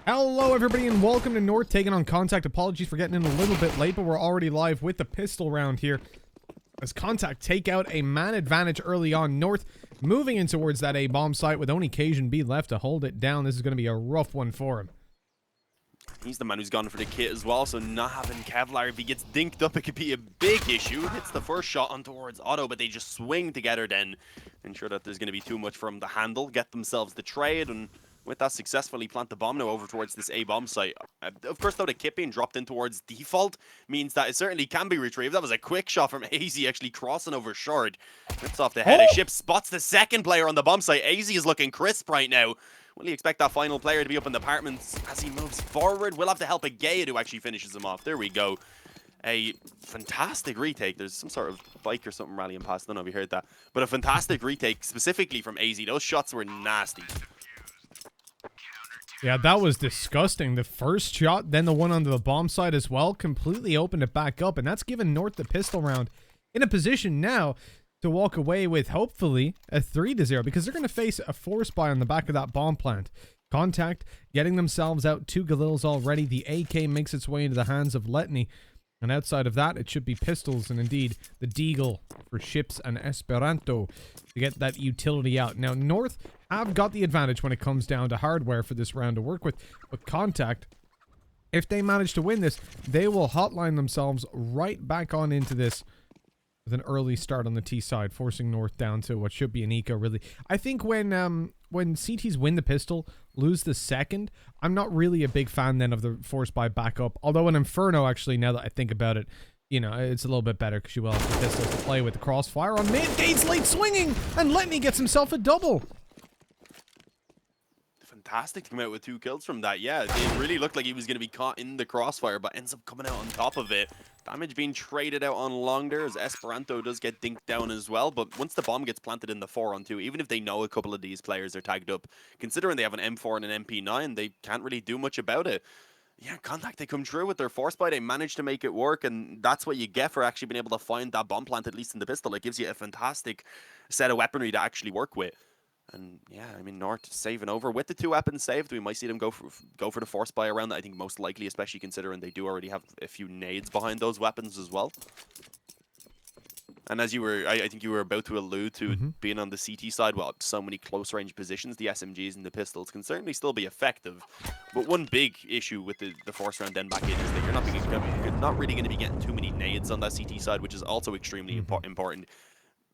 Hello everybody and welcome to North taking on c0ntact. Apologies for getting in a little bit late, but we're already live with the pistol round here. As c0ntact take out a man advantage early on. North moving in towards that A bomb site with only c0nB left to hold it down. This is going to be a rough one for him. He's the man who's gone for the kit as well, so not having Kevlar, if he gets dinked up, it could be a big issue. Hits the first shot on towards Otto, but they just swing together then. Ensure that there's going to be too much for him to handle, get themselves the trade, and with that successfully plant the bomb now over towards this A bomb site. Of course, though, the kit being dropped in towards default means that it certainly can be retrieved. That was a quick shot from AZ, actually crossing over short. Rips off the head of Ship, spots the second player on the bomb site. AZ is looking crisp right now. Will he expect that final player to be up in the apartments as he moves forward? We'll have to help a Gade who actually finishes him off. There we go. A fantastic retake. There's some sort of bike or something rallying past. I don't know if you heard that. But a fantastic retake specifically from AZ. Those shots were nasty. Yeah, that was disgusting. The first shot, then the one onto the bomb site as well, completely opened it back up. And that's given North the pistol round in a position now to walk away with, hopefully, a 3-0, because they're going to face a force buy on the back of that bomb plant. c0ntact getting themselves out 2 Galils already. The AK makes its way into the hands of Letny. And outside of that, it should be pistols and indeed the Deagle for Ships and Esperanto to get that utility out. Now, North have got the advantage when it comes down to hardware for this round to work with. But c0ntact, if they manage to win this, they will hotline themselves right back on into this with an early start on the T side, forcing North down to what should be an eco, really. I think when CTs win the pistol, lose the second, I'm not really a big fan then of the force buy backup. Although an Inferno, actually, now that I think about it, you know, it's a little bit better because you will have the pistols to play with. The crossfire on mid. Gade's late swinging, and Letny gets himself a double. Fantastic to come out with 2 kills from that. Yeah, it really looked like he was going to be caught in the crossfire, but ends up coming out on top of it. Damage being traded out on long there as Esperanto does get dinked down as well. But once the bomb gets planted in the 4-on-2, even if they know a couple of these players are tagged up, considering they have an M4 and an MP9, they can't really do much about it. Yeah, c0ntact, they come through with their force buy. They manage to make it work, and that's what you get for actually being able to find that bomb plant, at least in the pistol. It gives you a fantastic set of weaponry to actually work with. And yeah, I mean, North saving over with the 2 weapons saved. We might see them go for the force buy around that. I think most likely, especially considering they do already have a few nades behind those weapons as well. And as you were, I think you were about to allude to being on the CT side, well, so many close range positions, the SMGs and the pistols can certainly still be effective. But one big issue with the force round then back in is that you're not really going to be getting too many nades on that CT side, which is also extremely important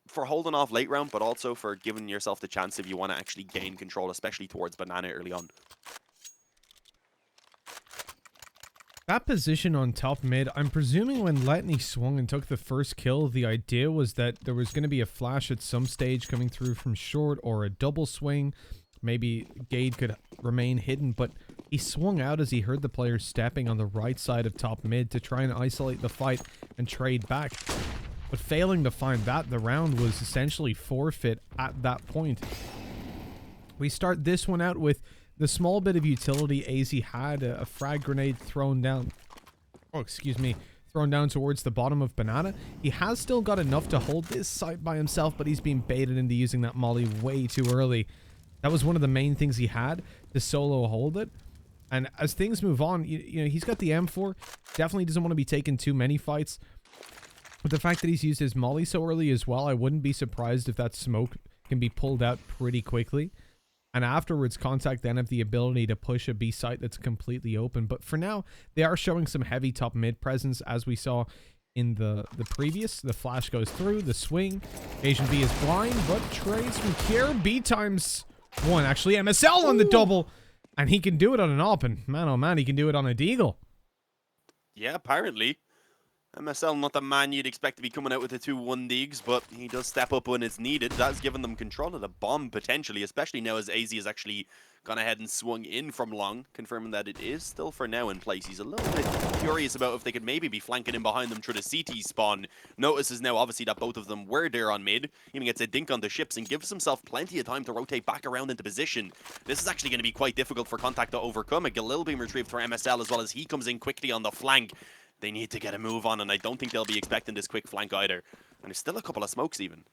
for holding off late round, but also for giving yourself the chance if you want to actually gain control, especially towards Banana early on. That position on top mid, I'm presuming when Letny swung and took the first kill, the idea was that there was going to be a flash at some stage coming through from short or a double swing. Maybe Gade could remain hidden, but he swung out as he heard the players stepping on the right side of top mid to try and isolate the fight and trade back. But failing to find that, the round was essentially forfeit at that point. We start this one out with the small bit of utility AZ had, a frag grenade thrown down. Oh, excuse me. Thrown down towards the bottom of Banana. He has still got enough to hold this site by himself, but he's being baited into using that molly way too early. That was one of the main things he had, to solo hold it. And as things move on, you know, he's got the M4. Definitely doesn't want to be taking too many fights. But the fact that he's used his molly so early as well, I wouldn't be surprised if that smoke can be pulled out pretty quickly. And afterwards, c0ntact then have the ability to push a B site that's completely open. But for now, they are showing some heavy top mid presence, as we saw in the previous. The flash goes through, the swing. c0nB is blind, but trades from Kier. B times 1. Actually, MSL on the double. And he can do it on an op. And man, oh man, he can do it on a Deagle. Yeah, apparently. MSL, not the man you'd expect to be coming out with the 2-1 digs, but he does step up when it's needed. That's given them control of the bomb, potentially, especially now as AZ has actually gone ahead and swung in from long, confirming that it is still for now in place. He's a little bit curious about if they could maybe be flanking in behind them through the CT spawn. Notices now, obviously, that both of them were there on mid. Even gets a dink on the ships and gives himself plenty of time to rotate back around into position. This is actually going to be quite difficult for c0ntact to overcome. A Galil being retrieved for MSL as well as he comes in quickly on the flank. They need to get a move on, and I don't think they'll be expecting this quick flank either. And there's still a couple of smokes even.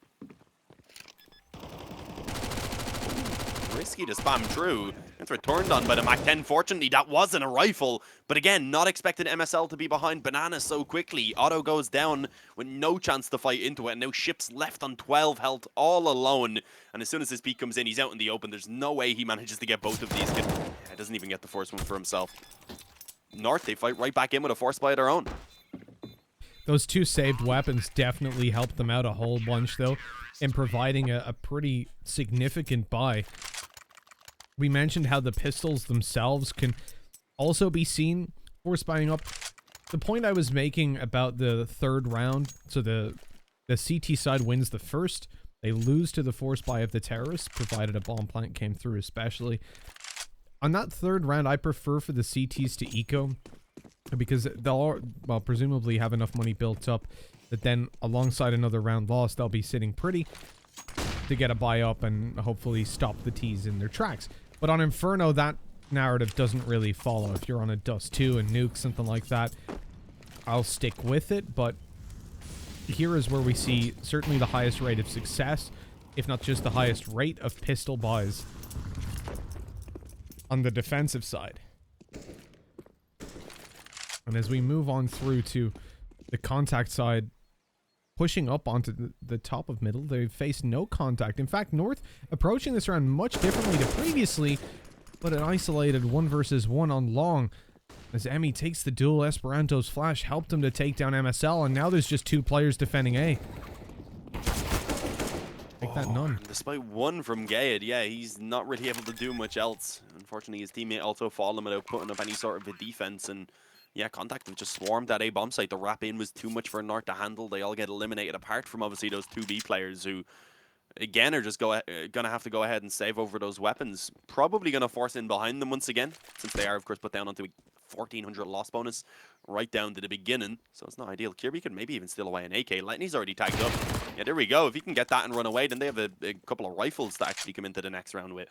risky to spam through. North were turned on by the Mac-10. Fortunately, that wasn't a rifle. But again, not expecting MSL to be behind Banana so quickly. Otto goes down with no chance to fight into it. And now Ship's left on 12 health all alone. And as soon as this peak comes in, he's out in the open. There's no way he manages to get both of these. Yeah, doesn't even get the first one for himself. North, they fight right back in with a force by their own. Those two saved weapons definitely helped them out a whole bunch, though, in providing a pretty significant buy. We mentioned how the pistols themselves can also be seen force buying up. The point I was making about the third round, so the CT side wins the first, they lose to the force buy of the terrorists, provided a bomb plant came through especially. On that third round, I prefer for the CTs to eco, because they'll, well, presumably have enough money built up that then alongside another round lost, they'll be sitting pretty to get a buy up and hopefully stop the T's in their tracks. But on Inferno, that narrative doesn't really follow. If you're on a Dust 2 and nuke, something like that, I'll stick with it. But here is where we see certainly the highest rate of success, if not just the highest rate of pistol buys on the defensive side. And as we move on through to the contact side, pushing up onto the top of middle, they've faced no contact. In fact, North approaching this round much differently to previously, but an isolated 1 versus 1 on long. As Emmy takes the duel, Esperanto's flash helped him to take down MSL, and now there's just 2 players defending A. Take that, none. Despite 1 from Gade, yeah, he's not really able to do much else. Unfortunately, his teammate also followed him without putting up any sort of a defense, and yeah, Contact have just swarmed that A bomb site. The wrap in was too much for North to handle. They all get eliminated, apart from obviously those 2B players who, again, are just gonna have to go ahead and save over those weapons. Probably gonna force in behind them once again, since they are, of course, put down onto a 1400 loss bonus right down to the beginning. So it's not ideal. Kirby could maybe even steal away an AK. Lightning's already tagged up. Yeah, there we go. If he can get that and run away, then they have a couple of rifles to actually come into the next round with.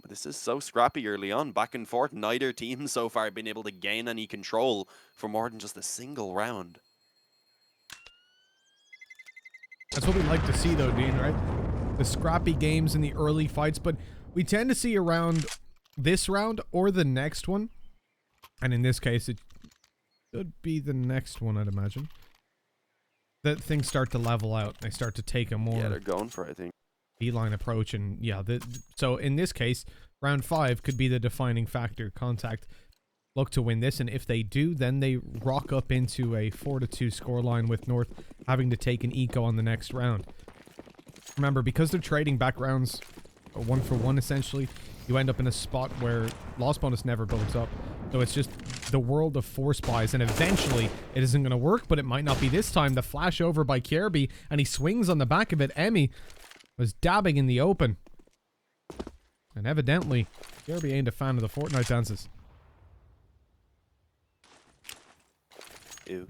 But this is so scrappy early on, back and forth. Neither team so far been able to gain any control for more than just a single round. That's what we like to see, though, Dean, right? The scrappy games in the early fights, but we tend to see around this round or the next one, and in this case, it should be the next one, I'd imagine, that things start to level out. They start to take a more... Yeah, they're going for it, I think. Beeline approach, and yeah, so in this case, round 5 could be the defining factor. Contact look to win this, and if they do, then they rock up into a 4-2 scoreline with North having to take an eco on the next round. Remember, because they're trading back rounds 1 for 1 essentially, you end up in a spot where loss bonus never builds up. So it's just the world of force buys, and eventually it isn't going to work, but it might not be this time. The flash over by Kirby, and he swings on the back of it. Emmy was dabbing in the open. And evidently, Kirby ain't a fan of the Fortnite dances. Ew.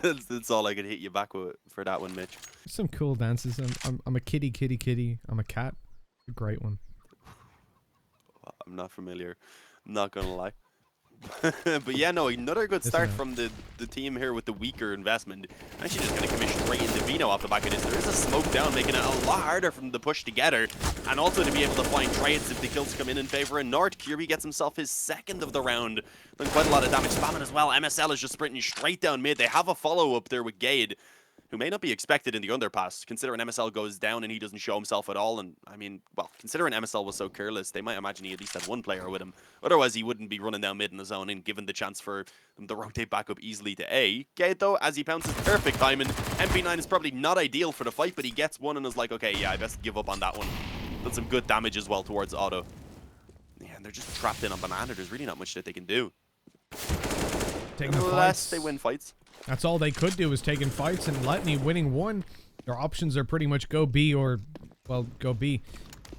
That's all I could hit you back with for that one, Mitch. Some cool dances. I'm a kitty. I'm a cat. A great one. I'm not familiar. I'm not gonna lie. But yeah, no, another good start from the team here with the weaker investment. Actually just going to commit straight into Vino off the back of this. There is a smoke down, making it a lot harder for them to push together, and also to be able to find trades if the kills come in favor of North. Kirby gets himself his 2nd of the round. Done quite a lot of damage spamming as well. MSL is just sprinting straight down mid. They have a follow-up there with Gade, who may not be expected in the underpass, considering MSL goes down and he doesn't show himself at all. And, I mean, well, considering MSL was so careless, they might imagine he at least had 1 player with him. Otherwise, he wouldn't be running down mid in the zone and given the chance for them to rotate back up easily to A. Gade, though, as he pounces, perfect timing. MP9 is probably not ideal for the fight, but he gets one and is like, okay, yeah, I best give up on that one. Done some good damage as well towards Otto. Yeah, and they're just trapped in on Banana. There's really not much that they can do. Unless they win fights. That's all they could do, was taking fights, and Letney winning 1. Their options are pretty much go B or, well, go B.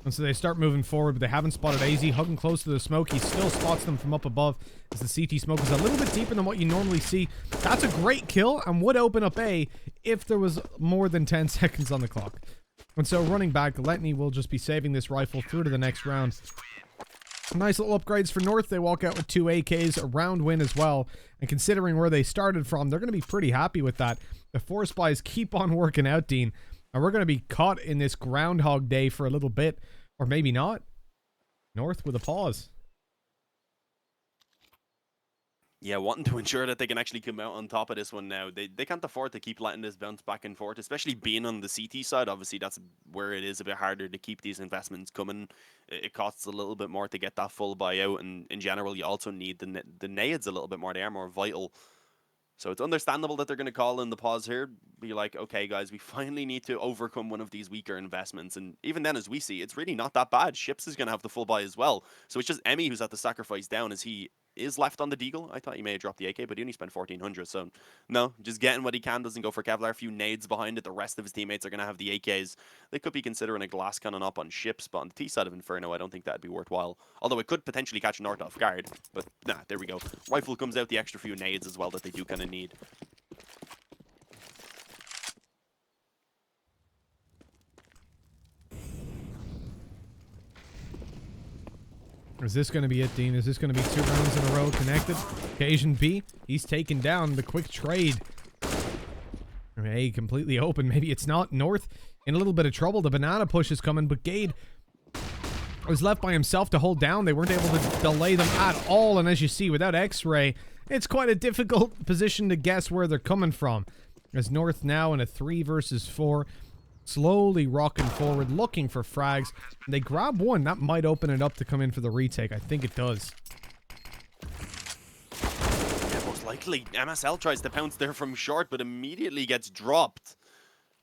And so they start moving forward, but they haven't spotted AZ. Hugging close to the smoke, he still spots them from up above, as the CT smoke is a little bit deeper than what you normally see. That's a great kill, and would open up A if there was more than 10 seconds on the clock. And so running back, Letney will just be saving this rifle through to the next round. Nice little upgrades for North. They walk out with 2 AKs, a round win as well. And considering where they started from, they're going to be pretty happy with that. The force buys keep on working out, Dean. And we're going to be caught in this Groundhog Day for a little bit. Or maybe not. North with a pause. Yeah, wanting to ensure that they can actually come out on top of this one now. They can't afford to keep letting this bounce back and forth, especially being on the CT side. Obviously, that's where it is a bit harder to keep these investments coming. It costs a little bit more to get that full buyout, and in general, you also need the nades a little bit more. They are more vital. So it's understandable that they're going to call in the pause here. Be like, okay, guys, we finally need to overcome one of these weaker investments. And even then, as we see, it's really not that bad. Ships is going to have the full buy as well. So it's just Emmy who's at the sacrifice down as he is left on the Deagle. I thought he may have dropped the AK, but he only spent 1,400. So no, just getting what he can. Doesn't go for Kevlar. A few nades behind it. The rest of his teammates are going to have the AKs. They could be considering a glass cannon up on ships, but on the T side of Inferno, I don't think that'd be worthwhile. Although it could potentially catch North off guard. But nah, there we go. Rifle comes out, the extra few nades as well that they do kind of need. Is this going to be it, Dean? Is this going to be 2 rounds in a row connected? Occasion B, he's taken down. The quick trade. A completely open. Maybe it's not. North in a little bit of trouble. The banana push is coming, but Gade was left by himself to hold down. They weren't able to delay them at all, and as you see, without X-Ray, it's quite a difficult position to guess where they're coming from. As North now in a 3 versus 4. Slowly rocking forward, looking for frags. They grab one. That might open it up to come in for the retake. I think it does. Yeah, most likely. MSL tries to pounce there from short, but immediately gets dropped.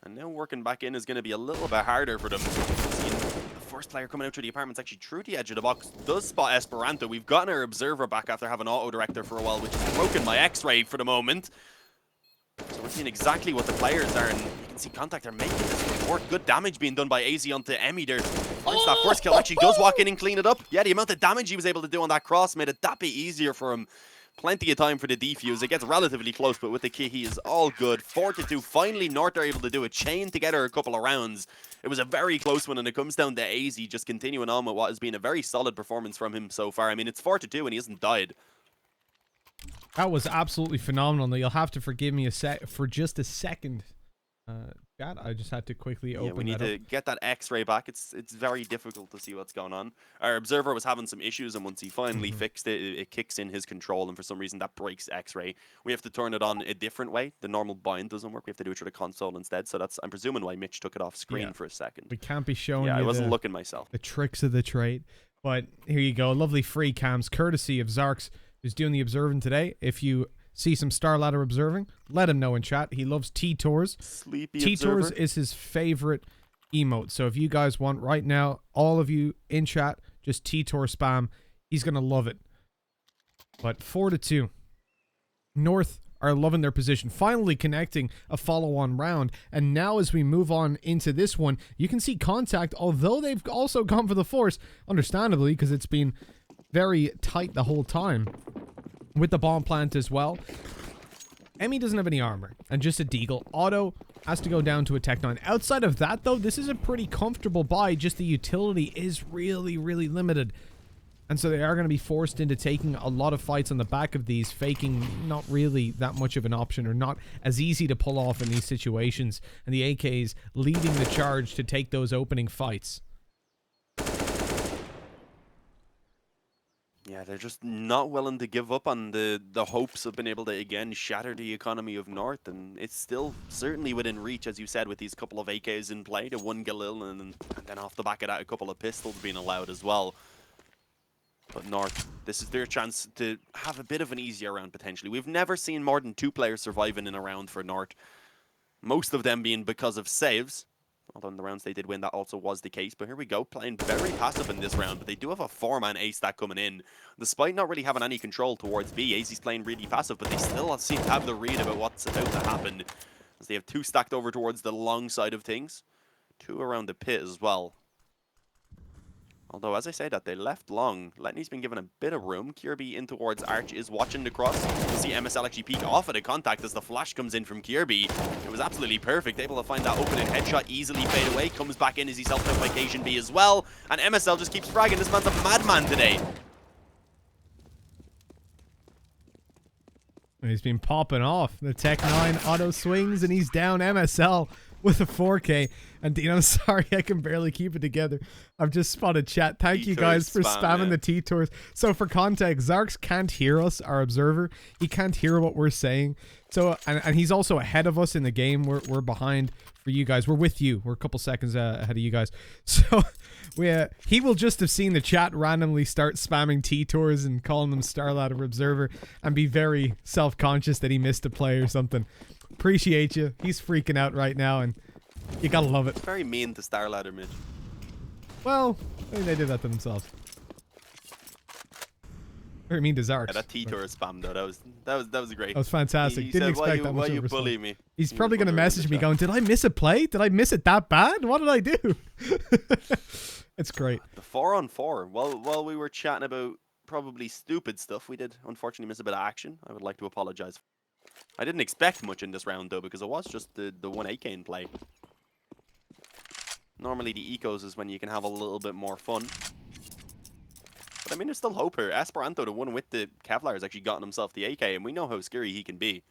And now working back in is going to be a little bit harder for them. The first player coming out through the apartment's actually through the edge of the box. Does spot Esperanto. We've gotten our observer back after having auto-director for a while, which is broken by X-Ray for the moment. So we're seeing exactly what the players are, and you can see c0ntact are making this work. Good damage being done by AZ onto Emmy there. Finds that first kill, actually does walk in and clean it up. Yeah, the amount of damage he was able to do on that cross made it that bit easier for him. Plenty of time for the defuse. It gets relatively close, but with the key, he is all good. 4-2. Finally, North are able to do a chain together a couple of rounds. It was a very close one, and it comes down to AZ just continuing on with what has been a very solid performance from him so far. I mean, it's 4-2, and he hasn't died. That was absolutely phenomenal. You'll have to forgive me for just a second. God, I just had to quickly open. Yeah, we need to get that X-ray back. It's very difficult to see what's going on. Our observer was having some issues, and once he finally fixed it, it kicks in his control, and for some reason that breaks X-ray. We have to turn it on a different way. The normal bind doesn't work. We have to do it through the console instead. So that's, I'm presuming, why Mitch took it off screen for a second. We can't be showing. Yeah, you I wasn't looking myself. The tricks of the trade, but here you go. Lovely free cams, courtesy of Zarks, who's doing the observing today. If you see some Star Ladder observing, let him know in chat. He loves T-Tours. Sleepy T-Tours is his favorite emote. So if you guys want right now, all of you in chat, just T-Tour spam. He's going to love it. But 4-2. North are loving their position. Finally connecting a follow-on round. And now as we move on into this one, you can see c0ntact, although they've also gone for the force, understandably, because it's been very tight the whole time. With the bomb plant as well. Emmy doesn't have any armor. And just a Deagle. Auto has to go down to a Tech 9. Outside of that, though, this is a pretty comfortable buy. Just the utility is really, really limited. And so they are going to be forced into taking a lot of fights on the back of these. Faking not really that much of an option. Or not as easy to pull off in these situations. And the AKs leading the charge to take those opening fights. Yeah, they're just not willing to give up on the hopes of being able to, again, shatter the economy of North. And it's still certainly within reach, as you said, with these couple of AKs in play, the 1 Galil, and then off the back of that, a couple of pistols being allowed as well. But North, this is their chance to have a bit of an easier round, potentially. We've never seen more than 2 players surviving in a round for North. Most of them being because of saves. Although in the rounds they did win, that also was the case. But here we go, playing very passive in this round. But they do have a 4-man ace stack coming in. Despite not really having any control towards B, AZ's playing really passive, but they still seem to have the read about what's about to happen. As they have 2 stacked over towards the long side of things. 2 around the pit as well. Although, as I say that, they left long. Letney's been given a bit of room. Kirby in towards Arch is watching the cross. You see MSL actually peek off at a c0ntact as the flash comes in from Kirby. It was absolutely perfect. Able to find that opening headshot, easily fade away. Comes back in as he's helped out by Occasion B as well. And MSL just keeps fragging. This man's a madman today. He's been popping off. The Tech 9 auto swings and he's down. MSL with a 4K. And Dean, I'm sorry, I can barely keep it together. I've just spotted chat. Thank you guys for spamming the T-Tours. So for context, Zarx can't hear us, our observer. He can't hear what we're saying. So, and he's also ahead of us in the game. We're behind for you guys. We're with you. We're a couple seconds ahead of you guys. So he will just have seen the chat randomly start spamming T-Tours and calling them Starladder Observer and be very self-conscious that he missed a play or something. Appreciate you. He's freaking out right now, and you gotta love it. Very mean to Starladder, Mitch. Well, I mean, they did that to themselves. Very mean to Zarx. Yeah, that T-Tour spam though, that was great. That was fantastic. Didn't expect that much. Why you bully me? He's probably gonna message me going, "Did I miss a play? Did I miss it that bad? What did I do?" It's great. The 4-on-4. While we were chatting about probably stupid stuff, we did unfortunately miss a bit of action. I would like to apologize. I didn't expect much in this round though, because it was just the 1 AK in play. Normally the ecos is when you can have a little bit more fun. But I mean, there's still hope here. Esperanto, the one with the Kevlar, has actually gotten himself the AK, and we know how scary he can be.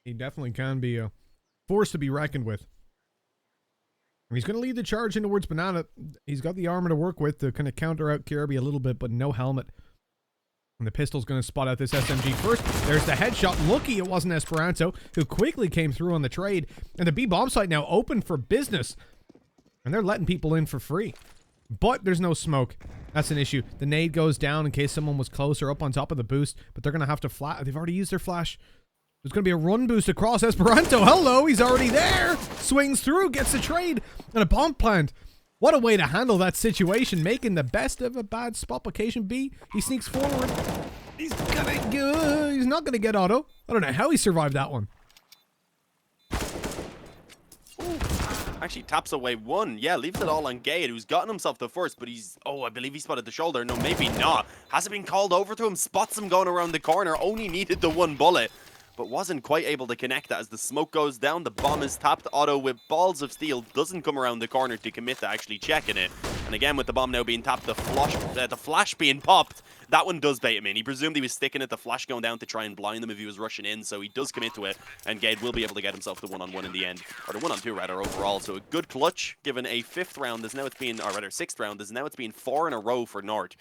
He definitely can be a force to be reckoned with. He's going to lead the charge in towards Banana. He's got the armor to work with to kind of counter out Kirby a little bit, but no helmet. And the pistol's going to spot out this SMG first. There's the headshot. Lucky it wasn't Esperanto, who quickly came through on the trade. And the B bomb site now open for business. And they're letting people in for free. But there's no smoke. That's an issue. The nade goes down in case someone was closer up on top of the boost. But they're going to have to flash. They've already used their flash. There's going to be a run boost across Esperanto. Hello, he's already there. Swings through, gets the trade. And a bomb plant. What a way to handle that situation, making the best of a bad spot. Location B, he sneaks forward. He's not gonna get auto. I don't know how he survived that one. Ooh. Actually taps away one. Yeah, leaves it all on Gade, who's gotten himself the first, but he's... Oh, I believe he spotted the shoulder. No, maybe not. Hasn't been called over to him. Spots him going around the corner. Only needed the one bullet, but wasn't quite able to connect that. As the smoke goes down, the bomb is tapped. Otto, with balls of steel, doesn't come around the corner to commit to actually checking it. And again, with the bomb now being tapped, the flash being popped, that one does bait him in. He presumed he was sticking it, the flash going down to try and blind them if he was rushing in, so he does commit to it, and Gade will be able to get himself the 1-on-1 in the end, or the 1-on-2 rather, overall. So a good clutch, given a 5th round, as now it's been, or rather 6th round, as now it's been 4 in a row for North.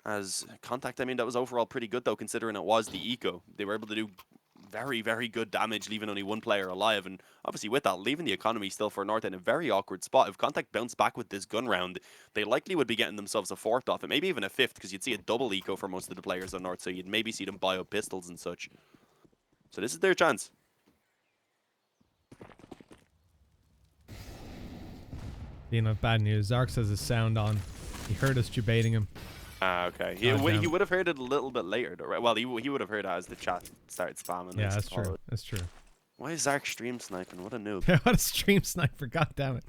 As contact, I mean, that was overall pretty good though, considering it was the eco. They were able to do very, very good damage, leaving only one player alive, and obviously with that, leaving the economy still for North in a very awkward spot. If Contact bounced back with this gun round, they likely would be getting themselves a 4th off it, maybe even a 5th, because you'd see a double eco for most of the players on North, so you'd maybe see them buy up pistols and such. So this is their chance. You know, bad news. Zarx has his sound on. He heard us debating him. Okay. He would have heard it a little bit later, though, right? Well, he would have heard it as the chat started spamming. Yeah, that's true. That's true. Why is Zark stream sniping? What a noob. Yeah, what a stream sniper. God damn it.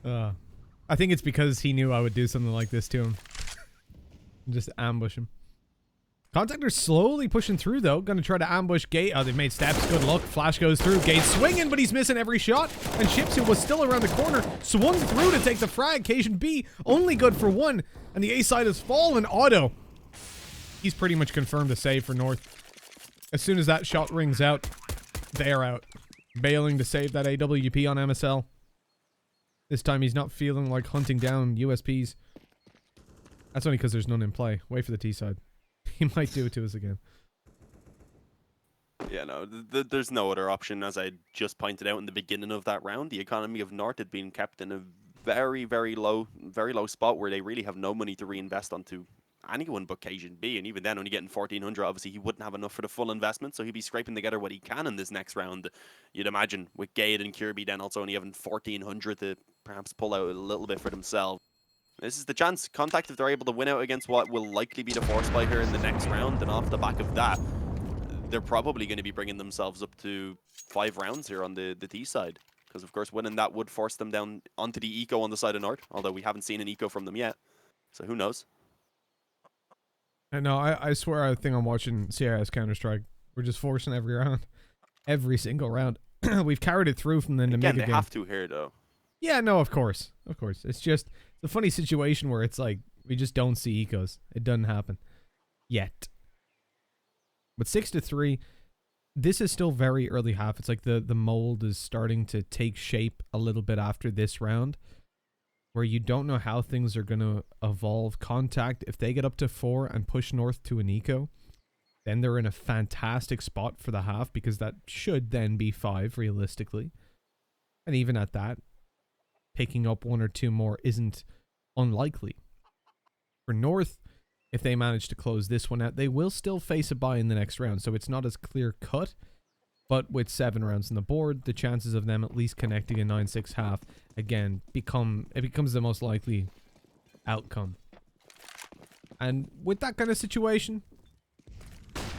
I think it's because he knew I would do something like this to him. Just ambush him. Contactor slowly pushing through, though. Gonna try to ambush Gate. Oh, they've made steps. Good luck. Flash goes through. Gate swinging, but he's missing every shot. And Chips, who was still around the corner, swung through to take the frag. Occasion B, only good for 1. And the A side has fallen. Auto. He's pretty much confirmed a save for North. As soon as that shot rings out, they're out. Bailing to save that AWP on MSL. This time he's not feeling like hunting down USPs. That's only because there's none in play. Wait for the T side. He might do it to us again. Yeah, no, there's no other option. As I just pointed out in the beginning of that round, the economy of North had been kept in a very, very low spot where they really have no money to reinvest onto anyone but Cajun B. And even then, only getting 1,400, obviously he wouldn't have enough for the full investment, so he'd be scraping together what he can in this next round. You'd imagine, with Gade and Kirby then also only having 1,400 to perhaps pull out a little bit for themselves. This is the chance. Contact, if they're able to win out against what will likely be the force play here in the next round, and off the back of that, they're probably going to be bringing themselves up to 5 rounds here on the T side. Because, of course, winning that would force them down onto the eco on the side of North, although we haven't seen an eco from them yet. So who knows? I know, I swear I think I'm watching CIS Counter-Strike. We're just forcing every round. Every single round. We've carried it through from the Namiga game. Again, they have to here, though. Yeah, no, of course. Of course. It's just a funny situation where it's like, we just don't see ecos. It doesn't happen. yet. But 6-3, this is still very early half. It's like the mold is starting to take shape a little bit after this round, where you don't know how things are going to evolve. c0ntact, if they get up to 4 and push north to an eco, then they're in a fantastic spot for the half, because that should then be 5 realistically. And even at that, picking up 1 or 2 more isn't unlikely. For north, if they manage to close this one out, they will still face a bye in the next round, so it's not as clear cut. But with 7 rounds on the board, the chances of them at least connecting a 9-6 half again becomes the most likely outcome. And with that kind of situation,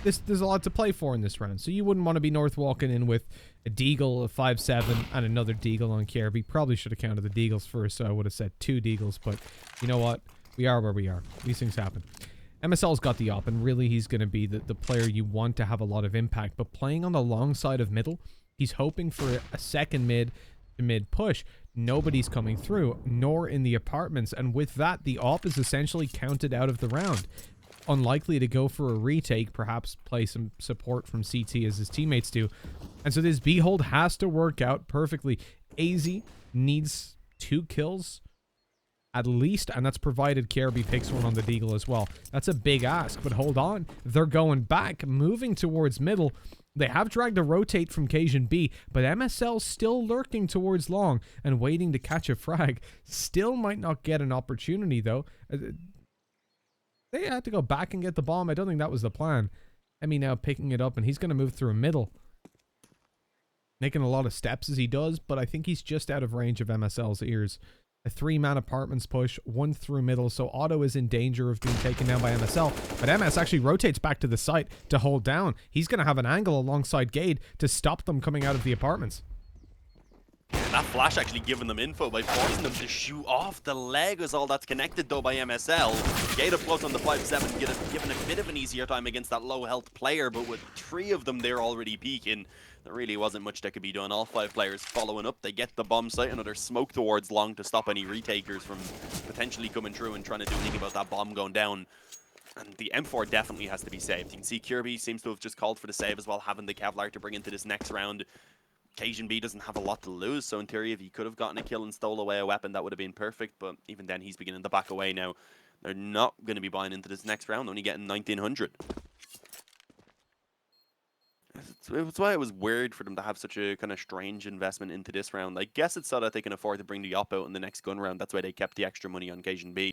there's a lot to play for in this round. So you wouldn't want to be north walking in with a deagle, a 5-7, and another deagle on KRB. Probably should have counted the deagles first, so I would have said 2 deagles, but you know what? We are where we are. These things happen. MSL's got the op, and really he's going to be the player you want to have a lot of impact. But playing on the long side of middle, he's hoping for a second mid to mid push. Nobody's coming through, nor in the apartments. And with that, the op is essentially counted out of the round. Unlikely to go for a retake, perhaps play some support from CT as his teammates do. And so this B-hold has to work out perfectly. AZ needs 2 kills at least, and that's provided KRB picks one on the deagle as well. That's a big ask, but hold on. They're going back, moving towards middle. They have dragged a rotate from c0nB, but MSL still lurking towards long and waiting to catch a frag. Still might not get an opportunity, though. They had to go back and get the bomb. I don't think that was the plan. Emmy now picking it up, and he's going to move through a middle. Making a lot of steps as he does, but I think he's just out of range of MSL's ears. A 3-man apartments push, 1 through middle, so Otto is in danger of being taken down by MSL. But MS actually rotates back to the site to hold down. He's going to have an angle alongside Gade to stop them coming out of the apartments. That flash actually giving them info by forcing them to shoot off the leg is all that's connected though by MSL. Gate up close on the 5-7, given a bit of an easier time against that low health player, but with 3 of them there already peeking, there really wasn't much that could be done. All 5 players following up. They get the bomb site, another smoke towards long to stop any retakers from potentially coming through and trying to do anything about that bomb going down. And the M4 definitely has to be saved. You can see Kirby seems to have just called for the save as well, having the Kevlar to bring into this next round. c0nB doesn't have a lot to lose, so in theory, if he could have gotten a kill and stole away a weapon, that would have been perfect, but even then, he's beginning to back away now. They're not going to be buying into this next round, only getting 1900. That's why it was weird for them to have such a kind of strange investment into this round. I guess it's so that they can afford to bring the op out in the next gun round. That's why they kept the extra money on c0nB.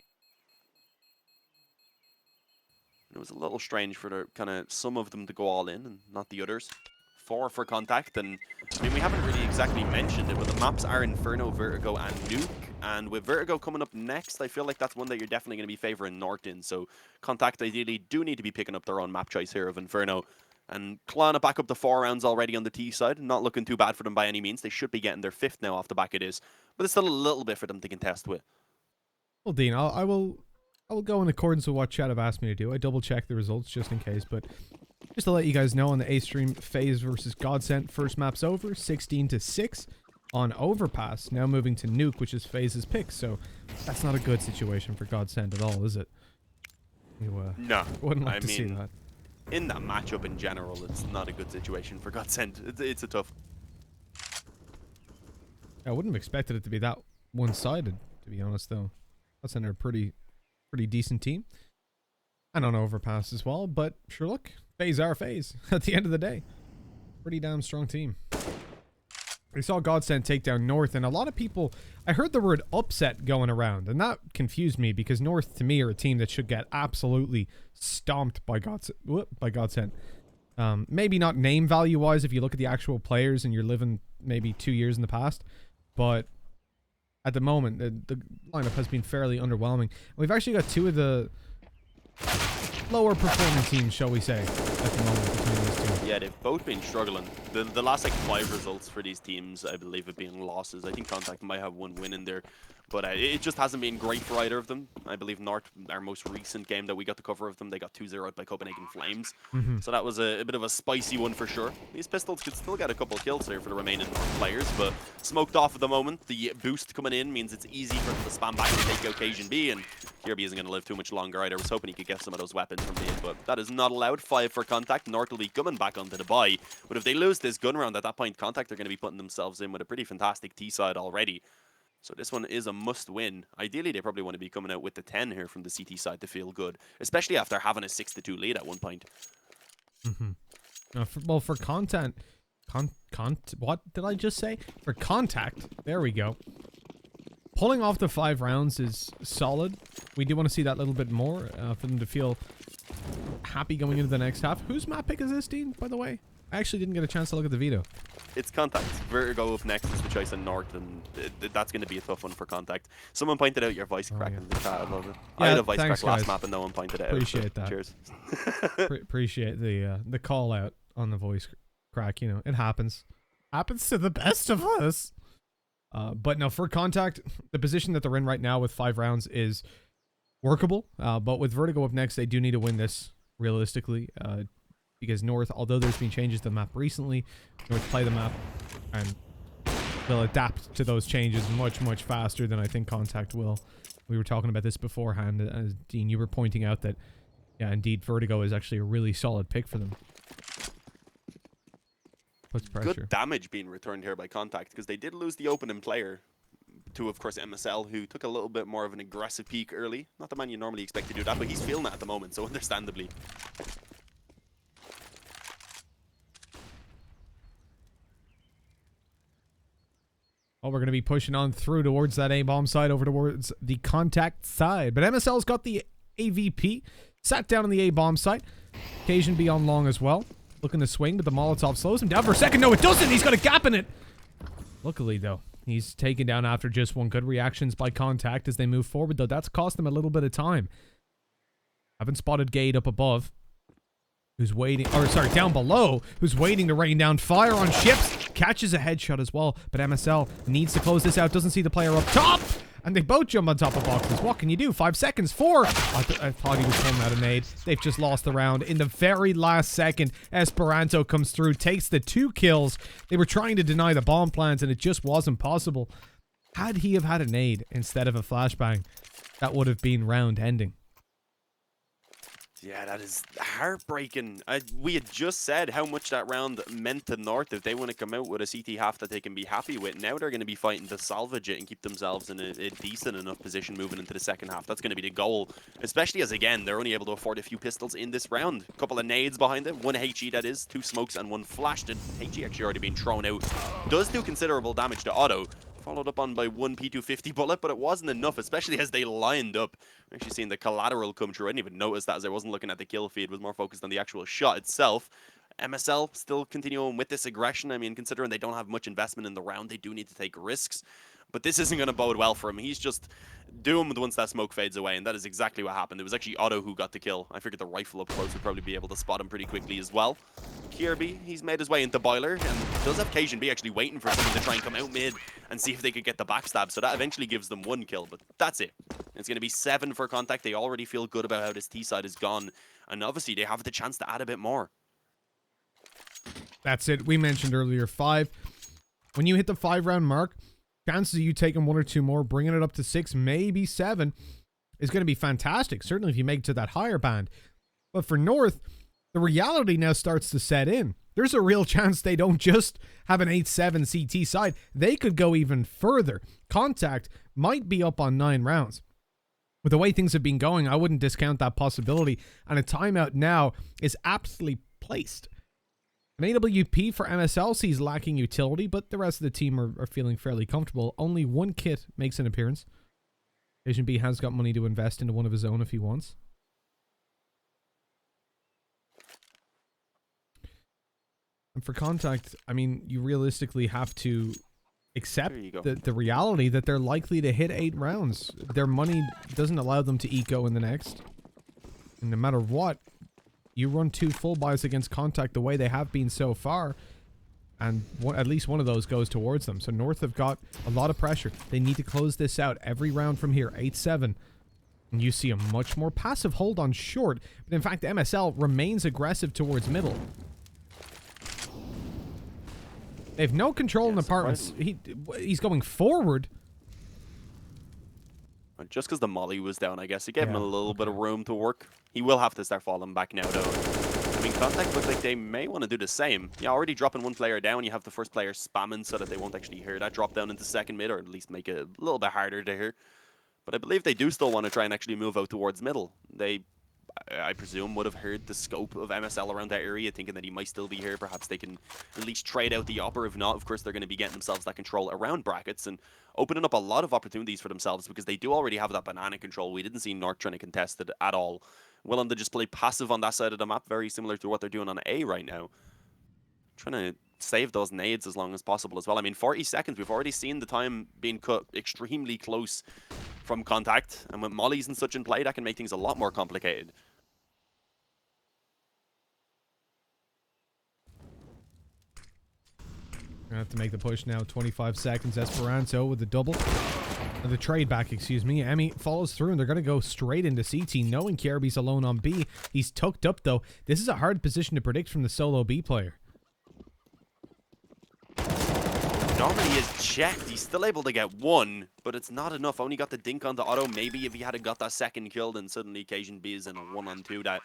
It was a little strange for the kind of some of them to go all in and not the others. 4 for c0ntact, and I mean, we haven't really exactly mentioned it, but the maps are Inferno, Vertigo, and Nuke. And with Vertigo coming up next, I feel like that's one that you're definitely going to be favoring North in. So c0ntact ideally do need to be picking up their own map choice here of Inferno. And clawing it back up to 4 rounds already on the T side. Not looking too bad for them by any means. They should be getting their 5th now off the back of this. But it's still a little bit for them to contest with. Well, Dean, I will go in accordance with what chat have asked me to do. I double check the results just in case, but just to let you guys know, on the A stream, FaZe versus Godsent, first map's over, 16-6 on Overpass. Now moving to Nuke, which is FaZe's pick, so that's not a good situation for Godsent at all, is it? You, no, wouldn't like to see that. In that matchup in general, it's not a good situation for Godsent. It's a tough. I wouldn't have expected it to be that one-sided, to be honest, though. Godsent are a pretty decent team. And on Overpass as well, but sure, look, FaZe are FaZe at the end of the day. Pretty damn strong team. We saw Godsent take down North, and a lot of people, I heard the word upset going around, and that confused me because North to me are a team that should get absolutely stomped by Godsent. Maybe not name value wise if you look at the actual players and you're living maybe 2 years in the past, but at the moment the lineup has been fairly underwhelming. We've actually got 2 of the lower performing teams, shall we say, at the moment between these two. Yeah, they've both been struggling. The last like 5 results for these teams, I believe, have been losses. I think c0ntact might have 1 win in there, But it just hasn't been great for either of them. I believe North, our most recent game that we got the cover of them, they got 2-0 out by Copenhagen Flames. So that was a bit of a spicy one for sure. These Pistols could still get a couple of kills here for the remaining North players, but smoked off at the moment. The boost coming in means it's easy for them to spam back and take out Cajun B, and Kirby isn't going to live too much longer either. I was hoping he could get some of those weapons from mid, but that is not allowed. 5 for Contact. North will be coming back onto the buy, but if they lose this gun round at that point, Contact are going to be putting themselves in with a pretty fantastic T side already. So this one is a must-win. Ideally, they probably want to be coming out with the 10 here from the CT side to feel good, especially after having a 6-2 lead at one point. Well, for content, what did I just say? For Contact, there we go. Pulling off the 5 rounds is solid. We do want to see that little bit more for them to feel happy going into the next half. Whose map pick is this, Dean, by the way? I actually didn't get a chance to look at the video. It's Contact. Vertigo up next is the choice in North, and that's going to be a tough one for Contact. Someone pointed out your voice crack in the chat. I love it. Yeah, I had a voice crack last map and no one pointed it out. Appreciate that. Cheers. Appreciate the call out on the voice crack. You know, it happens. Happens to the best of us. But no, for Contact, the position that they're in right now with 5 rounds is workable. But with Vertigo up next, they do need to win this realistically. Because North, although there's been changes to the map recently, North play the map and they'll adapt to those changes much, much faster than I think Contact will. We were talking about this beforehand, as Dean, you were pointing out that, yeah, indeed, Vertigo is actually a really solid pick for them. Puts pressure. Good damage being returned here by Contact, because they did lose the opening player to, of course, MSL, who took a little bit more of an aggressive peak early. Not the man you normally expect to do that, but he's feeling it at the moment, so understandably. Oh, we're going to be pushing on through towards that A-bomb side, over towards the Contact side. But MSL's got the AVP, sat down on the A-bomb site. Cajun B on long as well. Looking to swing, but the Molotov slows him down for a second. No, it doesn't. He's got a gap in it. Luckily, though, he's taken down after just one. Good reactions by Contact as they move forward, though. That's cost them a little bit of time. Haven't spotted Gade up above, who's waiting, or sorry, down below, who's waiting to rain down fire on ships. Catches a headshot as well, but MSL needs to close this out. Doesn't see the player up top, and they both jump on top of boxes. What can you do? 5 seconds, 4. I thought he was pulling out a nade. They've just lost the round. In the very last second, Esperanto comes through, takes the 2 kills. They were trying to deny the bomb plans, and it just wasn't possible. Had he have had a nade instead of a flashbang, that would have been round ending. Yeah, that is heartbreaking. We had just said how much that round meant to North if they want to come out with a CT half that they can be happy with. Now they're going to be fighting to salvage it and keep themselves in a decent enough position moving into the second half. That's going to be the goal, especially as, again, they're only able to afford a few pistols in this round. A couple of nades behind them, 1 HE that is, 2 smokes and 1 flash. The HE actually already been thrown out. Does do considerable damage to Otto. Followed up on by 1 P250 bullet, but it wasn't enough, especially as they lined up. I'm actually seeing the collateral come through. I didn't even notice that as I wasn't looking at the kill feed. Was more focused on the actual shot itself. MSL still continuing with this aggression. I mean, considering they don't have much investment in the round, they do need to take risks. But this isn't going to bode well for him. He's just doomed once that smoke fades away, and that is exactly what happened. It was actually Otto who got the kill. I figured the rifle up close would probably be able to spot him pretty quickly as well. Kirby, he's made his way into Boiler, and does have Cajun B actually waiting for someone to try and come out mid and see if they could get the backstab, so that eventually gives them 1 kill, but that's it. It's going to be 7 for Contact. They already feel good about how this T side is gone, and obviously they have the chance to add a bit more. That's it. We mentioned earlier 5. When you hit the 5-round mark, chances of you taking 1 or 2 more, bringing it up to 6, maybe 7, is going to be fantastic. Certainly if you make it to that higher band. But for North, the reality now starts to set in. There's a real chance they don't just have an 8-7 CT side. They could go even further. Contact might be up on 9 rounds. With the way things have been going, I wouldn't discount that possibility. And a timeout now is aptly placed. An AWP for MSL sees lacking utility, but the rest of the team are feeling fairly comfortable. Only 1 kit makes an appearance. Cajun B has got money to invest into one of his own if he wants. And for Contact, I mean, you realistically have to accept the reality that they're likely to hit 8 rounds. Their money doesn't allow them to eco in the next. And no matter what, you run 2 full buys against Contact the way they have been so far, and at least one of those goes towards them. So North have got a lot of pressure. They need to close this out every round from here. 8-7. And you see a much more passive hold on short. But in fact, MSL remains aggressive towards middle. They have no control in apartments. He's going forward. Just because the molly was down, I guess. It gave him a little bit of room to work. He will have to start falling back now, though. I mean, c0ntact looks like they may want to do the same. Yeah, already dropping one player down. You have the first player spamming so that they won't actually hear that drop down into second mid, or at least make it a little bit harder to hear. But I believe they do still want to try and actually move out towards middle. They, I presume, would have heard the scope of MSL around that area, thinking that he might still be here. Perhaps they can at least trade out the upper. If not, of course, they're going to be getting themselves that control around brackets and opening up a lot of opportunities for themselves, because they do already have that banana control. We didn't see North trying to contest it at all. Willing to just play passive on that side of the map, very similar to what they're doing on A right now. Trying to save those nades as long as possible as well. I mean, 40 seconds, we've already seen the time being cut extremely close from c0ntact, and with mollies and such in play, that can make things a lot more complicated. Gonna have to make the push now. 25 seconds. Esperanto with the double. The trade back, excuse me. Emmy follows through, and they're going to go straight into CT, knowing Kjaerbye's alone on B. He's tucked up, though. This is a hard position to predict from the solo B player. Normally is checked. He's still able to get one, but it's not enough. Only got the dink onto auto. Maybe if he had got that second kill, then suddenly c0nB is in a 1-on-2 that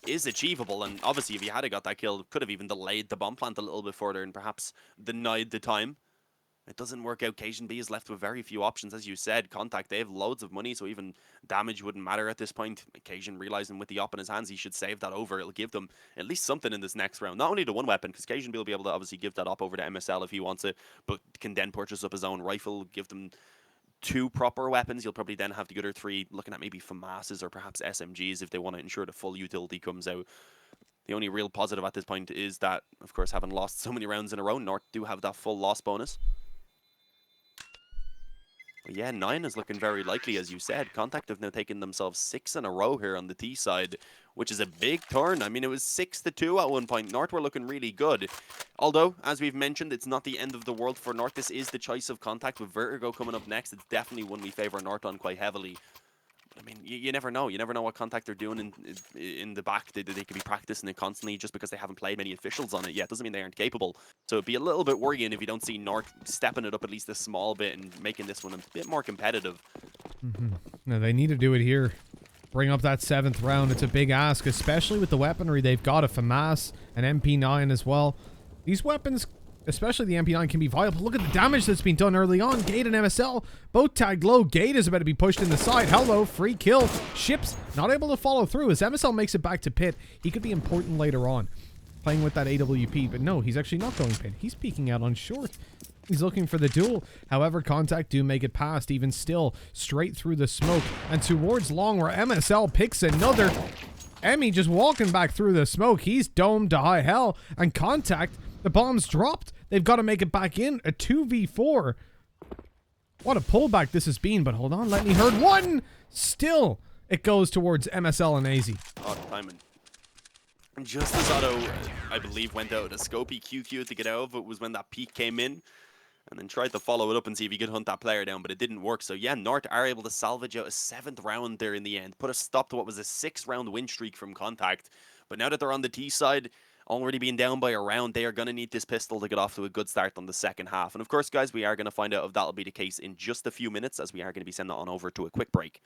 is achievable. And obviously, if he had got that kill, could have even delayed the bomb plant a little bit further and perhaps denied the time. It doesn't work out. c0nB is left with very few options. As you said, c0ntact, they have loads of money, so even damage wouldn't matter at this point. c0nB realizing with the op in his hands, he should save that over. It'll give them at least something in this next round. Not only the one weapon, because c0nB will be able to obviously give that op over to MSL if he wants it, but can then purchase up his own rifle, give them 2 proper weapons. You'll probably then have the other 3 looking at maybe FAMASs or perhaps SMGs if they want to ensure the full utility comes out. The only real positive at this point is that, of course, having lost so many rounds in a row, North do have that full loss bonus. But yeah, 9 is looking very likely, as you said. c0ntact have now taken themselves 6 in a row here on the T side, which is a big turn. I mean, it was 6-2 at one point. North were looking really good. Although, as we've mentioned, it's not the end of the world for North. This is the choice of c0ntact with Vertigo coming up next. It's definitely one we favor North on quite heavily. I mean, you never know. You never know what c0ntact are doing in the back. They could be practicing it constantly just because they haven't played many officials on it yet. Doesn't mean they aren't capable. So it'd be a little bit worrying if you don't see North stepping it up at least a small bit and making this one a bit more competitive. No, they need to do it here. Bring up that 7th round. It's a big ask, especially with the weaponry they've got. A FAMAS, an MP9 as well. These weapons, especially the MP9, can be viable. Look at the damage that's been done early on. Gate and MSL both tagged low. Gate is about to be pushed in the side. Hello, free kill. Ships not able to follow through. As MSL makes it back to pit, he could be important later on, playing with that AWP. But no, he's actually not going pit. He's peeking out on short. He's looking for the duel. However, c0ntact do make it past, even still, straight through the smoke and towards long, where MSL picks another. Emmy just walking back through the smoke. He's domed to high hell, and c0ntact, the bomb's dropped. They've got to make it back in. A 2v4. What a pullback this has been, but hold on, let me hurt one. Still, it goes towards MSL and AZ. Oh, timing. And just as Otto, I believe, went out of the scope, he QQ'd to get out of it was when that peek came in. And then tried to follow it up and see if he could hunt that player down, but it didn't work. So yeah, North are able to salvage out a 7th round there in the end. Put a stop to what was a 6-round win streak from c0ntact. But now that they're on the T side, already being down by a round, they are going to need this pistol to get off to a good start on the second half. And of course, guys, we are going to find out if that'll be the case in just a few minutes, as we are going to be sending it on over to a quick break.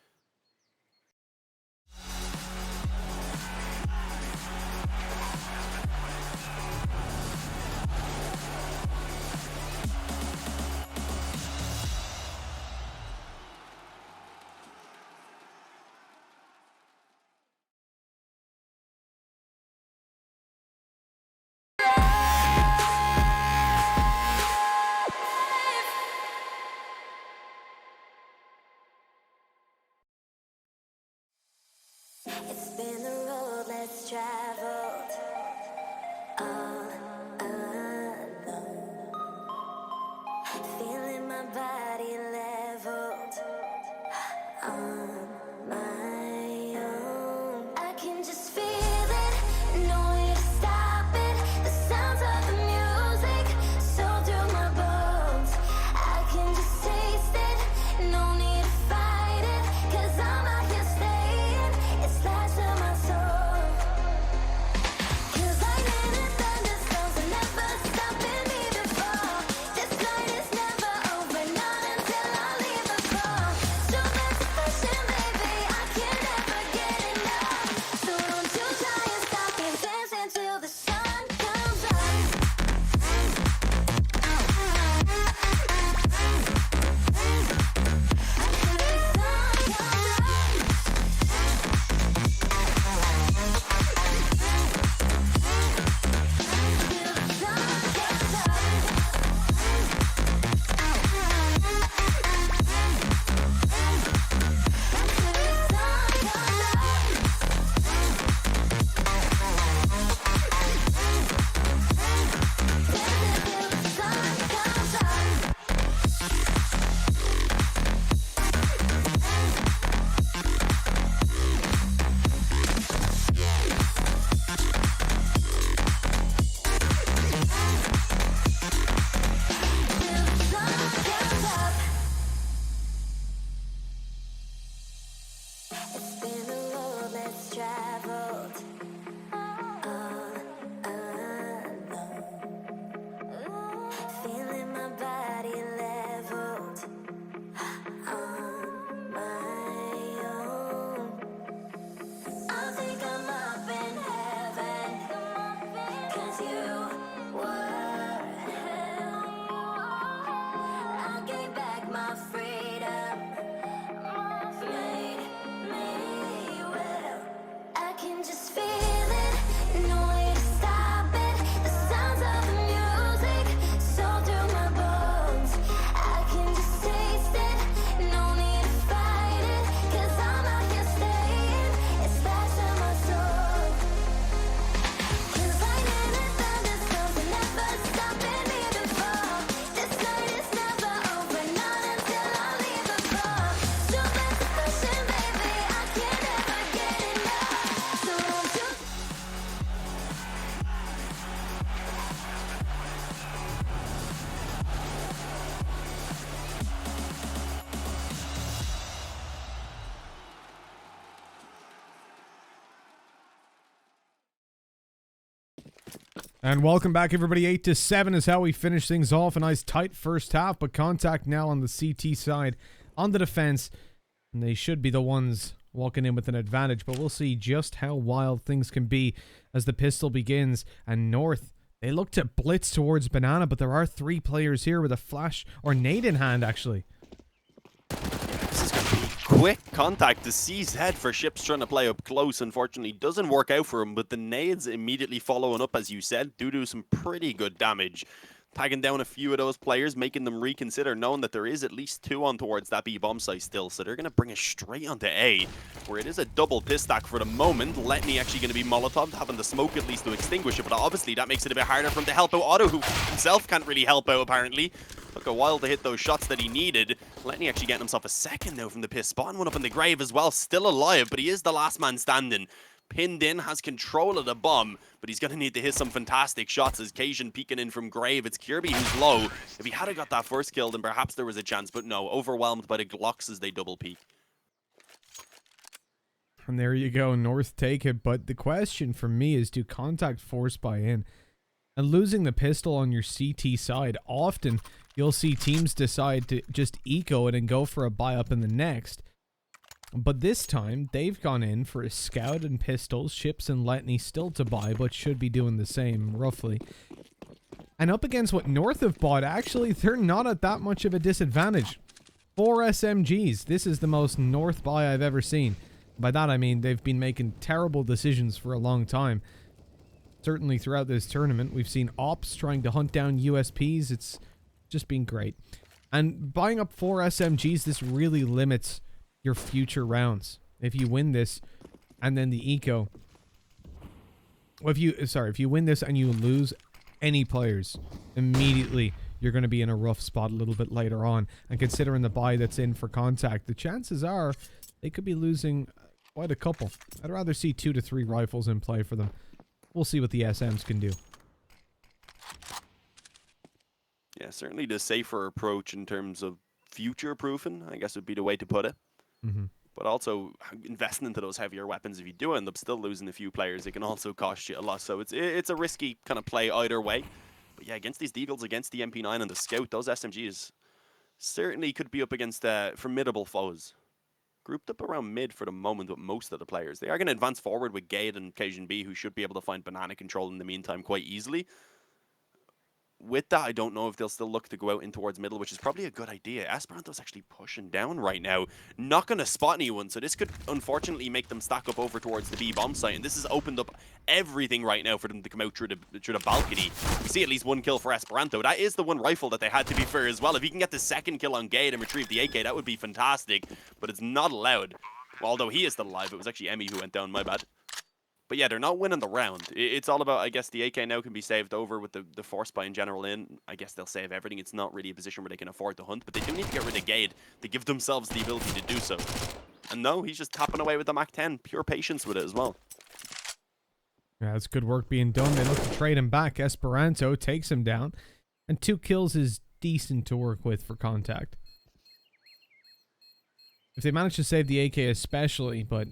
And welcome back, everybody. 8-7 is how we finish things off. A nice tight first half, but c0ntact now on the CT side on the defense. And they should be the ones walking in with an advantage, but we'll see just how wild things can be as the pistol begins. And North, they look to blitz towards Banana, but there are 3 players here with a flash or nade in hand, actually. This is going to be quick contact. The CZ for Ships trying to play up close, unfortunately, doesn't work out for him, but the nades immediately following up, as you said, do some pretty good damage. Tagging down a few of those players, making them reconsider, knowing that there is at least 2 on towards that B bomb site still. So they're going to bring it straight onto A, where it is a double piss stack for the moment. Letney actually going to be Molotov, having the smoke at least to extinguish it, but obviously that makes it a bit harder for him to help out Otto, who himself can't really help out apparently. Took a while to hit those shots that he needed. Letney actually getting himself a second now from the piss, spotting one up in the grave as well, still alive, but he is the last man standing. Pinned in, has control of the bomb, but he's going to need to hit some fantastic shots as Cajun peeking in from grave. It's Kirby who's low. If he had got that first kill, then perhaps there was a chance, but no, overwhelmed by the Glocks as they double peek. And there you go, North take it, but the question for me is, do c0ntact force buy in? And losing the pistol on your CT side, often you'll see teams decide to just eco it and go for a buy up in the next. But this time, they've gone in for a scout and pistols, Ships and Letney still to buy, but should be doing the same, roughly. And up against what North have bought, actually, they're not at that much of a disadvantage. 4 SMGs. This is the most North buy I've ever seen. By that, I mean they've been making terrible decisions for a long time. Certainly throughout this tournament, we've seen ops trying to hunt down USPs. It's just been great. And buying up 4 SMGs, this really limits your future rounds. If you win this and then the eco, well, if you win this and you lose any players, immediately you're going to be in a rough spot a little bit later on. And considering the buy that's in for c0ntact, the chances are they could be losing quite a couple. I'd rather see 2 to 3 rifles in play for them. We'll see what the SMs can do. Yeah, certainly the safer approach in terms of future proofing, I guess would be the way to put it. But also investing into those heavier weapons, if you do end up still losing a few players, it can also cost you a lot. So it's a risky kind of play either way. But yeah, against these Deagles, against the MP9 and the Scout, those SMGs certainly could be up against formidable foes. Grouped up around mid for the moment with most of the players. They are going to advance forward with Gade and Cajun B, who should be able to find banana control in the meantime quite easily. With that, I don't know if they'll still look to go out in towards middle, which is probably a good idea. Esperanto's actually pushing down right now. Not going to spot anyone, so this could unfortunately make them stack up over towards the B bomb site. And this has opened up everything right now for them to come out through the balcony. We see at least 1 kill for Esperanto. That is the 1 rifle that they had, to be fair, as well. If he can get the 2nd kill on Gade and retrieve the AK, that would be fantastic. But it's not allowed. Although he is still alive. It was actually Emmy who went down, my bad. But yeah, they're not winning the round. It's all about, I guess, the AK now can be saved over with the force buy in general in. I guess they'll save everything. It's not really a position where they can afford to hunt, but they do need to get rid of Gade to give themselves the ability to do so. And no, he's just tapping away with the MAC-10. Pure patience with it as well. Yeah, that's good work being done. They look to trade him back. Esperanto takes him down, and 2 kills is decent to work with for c0ntact. If they manage to save the AK especially, but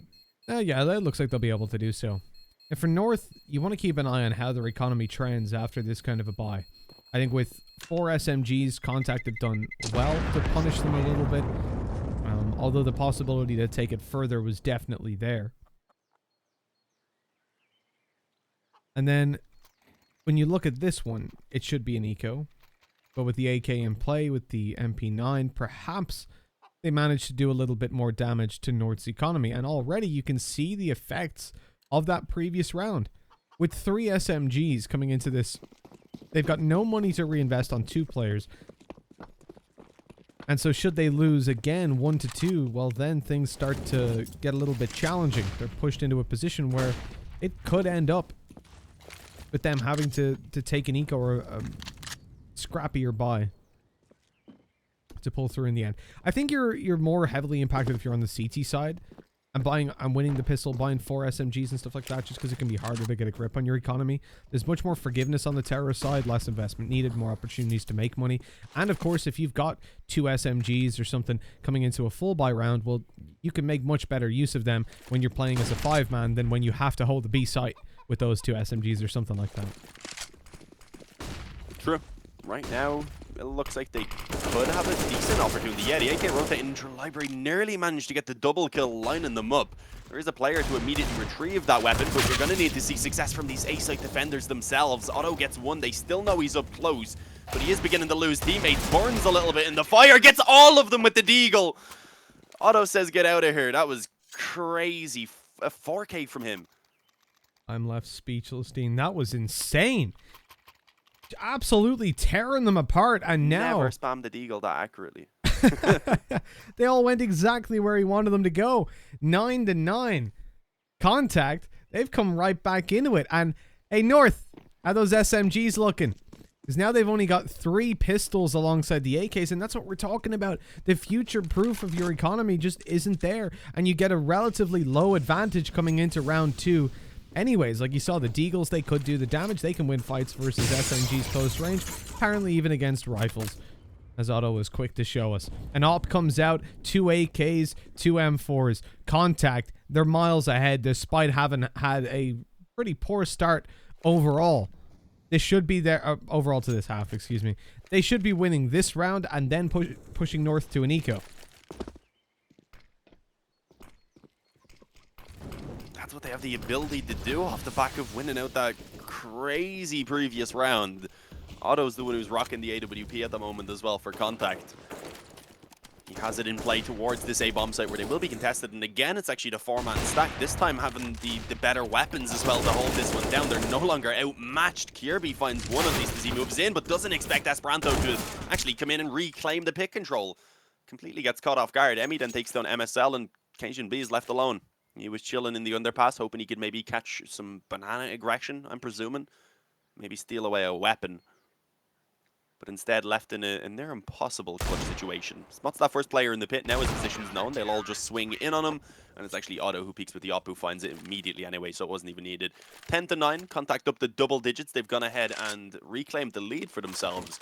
yeah, that looks like they'll be able to do so. And for North, you want to keep an eye on how their economy trends after this kind of a buy. I think with 4 SMGs, c0ntact have done well to punish them a little bit. Although the possibility to take it further was definitely there. And then, when you look at this one, it should be an eco. But with the AK in play, with the MP9, perhaps they managed to do a little bit more damage to North's economy. And already you can see the effects of that previous round. With 3 SMGs coming into this, they've got no money to reinvest on 2 players. And so should they lose again 1 to 2, well then things start to get a little bit challenging. They're pushed into a position where it could end up with them having to take an eco or a scrappier buy to pull through in the end. I think you're more heavily impacted if you're on the CT side and winning the pistol, buying 4 SMGs and stuff like that, just because it can be harder to get a grip on your economy. There's much more forgiveness on the terrorist side, less investment needed, more opportunities to make money. And of course, if you've got 2 SMGs or something coming into a full buy round, well, you can make much better use of them when you're playing as a 5-man than when you have to hold the B site with those 2 SMGs or something like that. True. Right now, it looks like they could have a decent opportunity. Yeah, the AK rotate into library nearly managed to get the double kill, lining them up. There is a player to immediately retrieve that weapon, but you're going to need to see success from these A-site defenders themselves. Otto gets one. They still know he's up close, but he is beginning to lose teammates. Burns a little bit in the fire, gets all of them with the deagle. Otto says, get out of here. That was crazy. A 4K from him. I'm left speechless, Dean. That was insane. Absolutely tearing them apart, and now... Never spammed the deagle that accurately. They all went exactly where he wanted them to go. 9-9. c0ntact, they've come right back into it. And, hey, North, how those SMGs looking? Because now they've only got 3 pistols alongside the AKs, and that's what we're talking about. The future proof of your economy just isn't there, and you get a relatively low advantage coming into round 2. Anyways, like you saw, the deagles, they could do the damage. They can win fights versus SMGs close range, apparently even against rifles, as Otto was quick to show us. An op comes out, 2 AKs, 2 M4s. c0ntact, they're miles ahead despite having had a pretty poor start overall. They should be there, overall to this half, excuse me. They should be winning this round and then pushing North to an eco. That's what they have the ability to do off the back of winning out that crazy previous round. Otto's the one who's rocking the AWP at the moment as well for c0ntact. He has it in play towards this A-bomb site where they will be contested. And again, it's actually the 4-man stack. This time having the better weapons as well to hold this one down. They're no longer outmatched. Kirby finds one at least as he moves in, but doesn't expect Esperanto to actually come in and reclaim the pick control. Completely gets caught off guard. Emmy then takes down MSL, and Cajun B is left alone. He was chilling in the underpass, hoping he could maybe catch some banana aggression, I'm presuming. Maybe steal away a weapon. But instead left in a near impossible clutch situation. Spots that first player in the pit. Now his position's known. They'll all just swing in on him. And it's actually Otto who peeks with the op, who finds it immediately anyway, so it wasn't even needed. 10-9, c0ntact up the double digits. They've gone ahead and reclaimed the lead for themselves,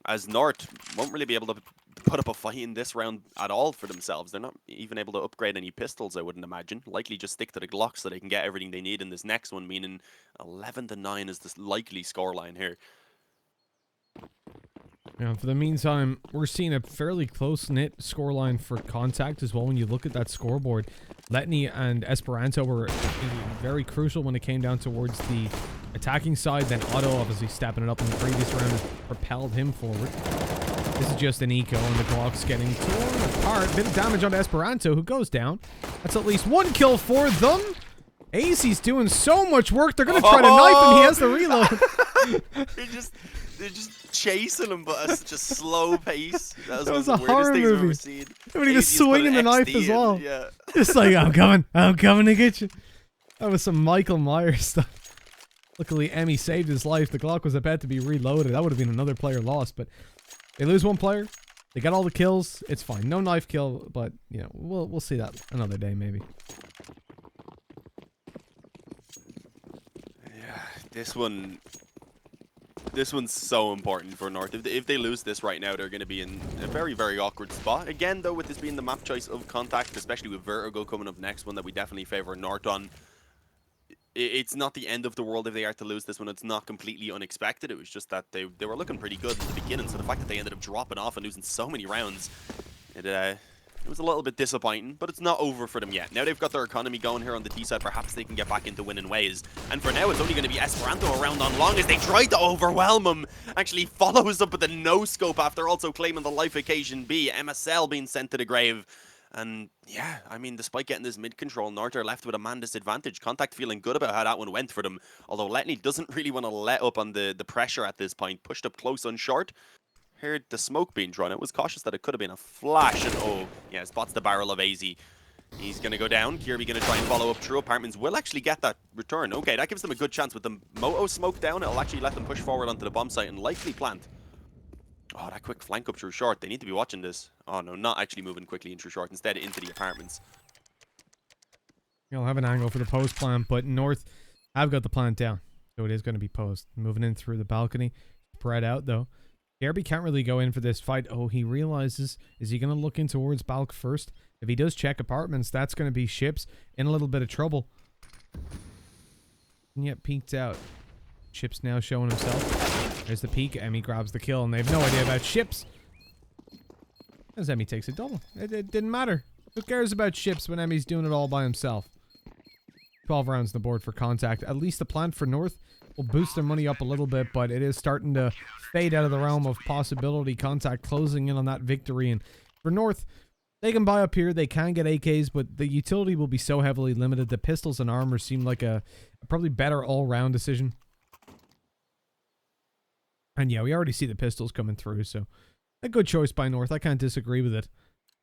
as Nort won't really be able to put up a fight in this round at all for themselves. They're not even able to upgrade any pistols, I wouldn't imagine. Likely just stick to the Glock so they can get everything they need in this next one, meaning 11-9 is the likely scoreline here. Yeah, for the meantime, we're seeing a fairly close-knit scoreline for c0ntact as well when you look at that scoreboard. Letney and Esperanto were very crucial when it came down towards the attacking side. Then Otto obviously stepping it up in the previous round has propelled him forward. This is just an eco, and the Glock's getting torn apart. Bit of damage on Esperanto, who goes down. That's at least 1 kill for them. AZ's doing so much work. They're going to try to knife him. He has the reload. They're just chasing him, but at such a slow pace. That was a one of the weirdest horror things I've movie. ever seen. When he was swinging the knife as well. Yeah. Just like, I'm coming to get you. That was some Michael Myers stuff. Luckily, Emmy saved his life. The Glock was about to be reloaded. That would have been another player lost, but they lose 1 player. They got all the kills. It's fine. No knife kill, but you know, we'll see that another day maybe. Yeah, this one's so important for North. If they lose this right now, they're going to be in a very, very awkward spot. Again, though, with this being the map choice of c0ntact, especially with Vertigo coming up next, one that we definitely favor North on, it's not the end of the world if they are to lose this one. It's not completely unexpected. It was just that they were looking pretty good in the beginning, so the fact that they ended up dropping off and losing so many rounds, it was a little bit disappointing, but it's not over for them yet. Now they've got their economy going here on the T side. Perhaps they can get back into winning ways. And for now, it's only going to be Esperanto around on long as they try to overwhelm him. Actually follows up with a no-scope after also claiming the life occasion B. MSL being sent to the grave. And yeah, I mean, despite getting this mid-control, North are left with a man disadvantage. c0ntact feeling good about how that one went for them. Although Letney doesn't really want to let up on the pressure at this point. Pushed up close on short. Heard the smoke being drawn. It was cautious that it could have been a flash, and oh yeah, spots the barrel of AZ. He's gonna go down. Kirby gonna try and follow up. True Apartments will actually get that return. Okay, that gives them a good chance. With the Moto smoke down, it'll actually let them push forward onto the bomb site and likely plant. Oh, that quick flank up through short. They need to be watching this. Oh no, not actually moving quickly in through short. Instead into the apartments. You'll have an angle for the post plant, but North have got the plant down, so it is going to be post. Moving in through the balcony, spread out though. Kirby can't really go in for this fight. Oh, he realizes, is he going to look in towards Balk first? If he does check apartments, that's going to be Ships in a little bit of trouble. And yet peeked out. Ships now showing himself. There's the peek. Emmy grabs the kill, and they have no idea about ships. As Emmy takes a double. It didn't matter. Who cares about ships when Emmy's doing it all by himself? 12 rounds on the board for Contact. At least the plan for North will boost their money up a little bit, but it is starting to fade out of the realm of possibility. Contact closing in on that victory, and for North, they can buy up here, they can get AKs, but the utility will be so heavily limited. The pistols and armor seem like a probably better all-round decision. And yeah, we already see the pistols coming through, so a good choice by North. I can't disagree with it.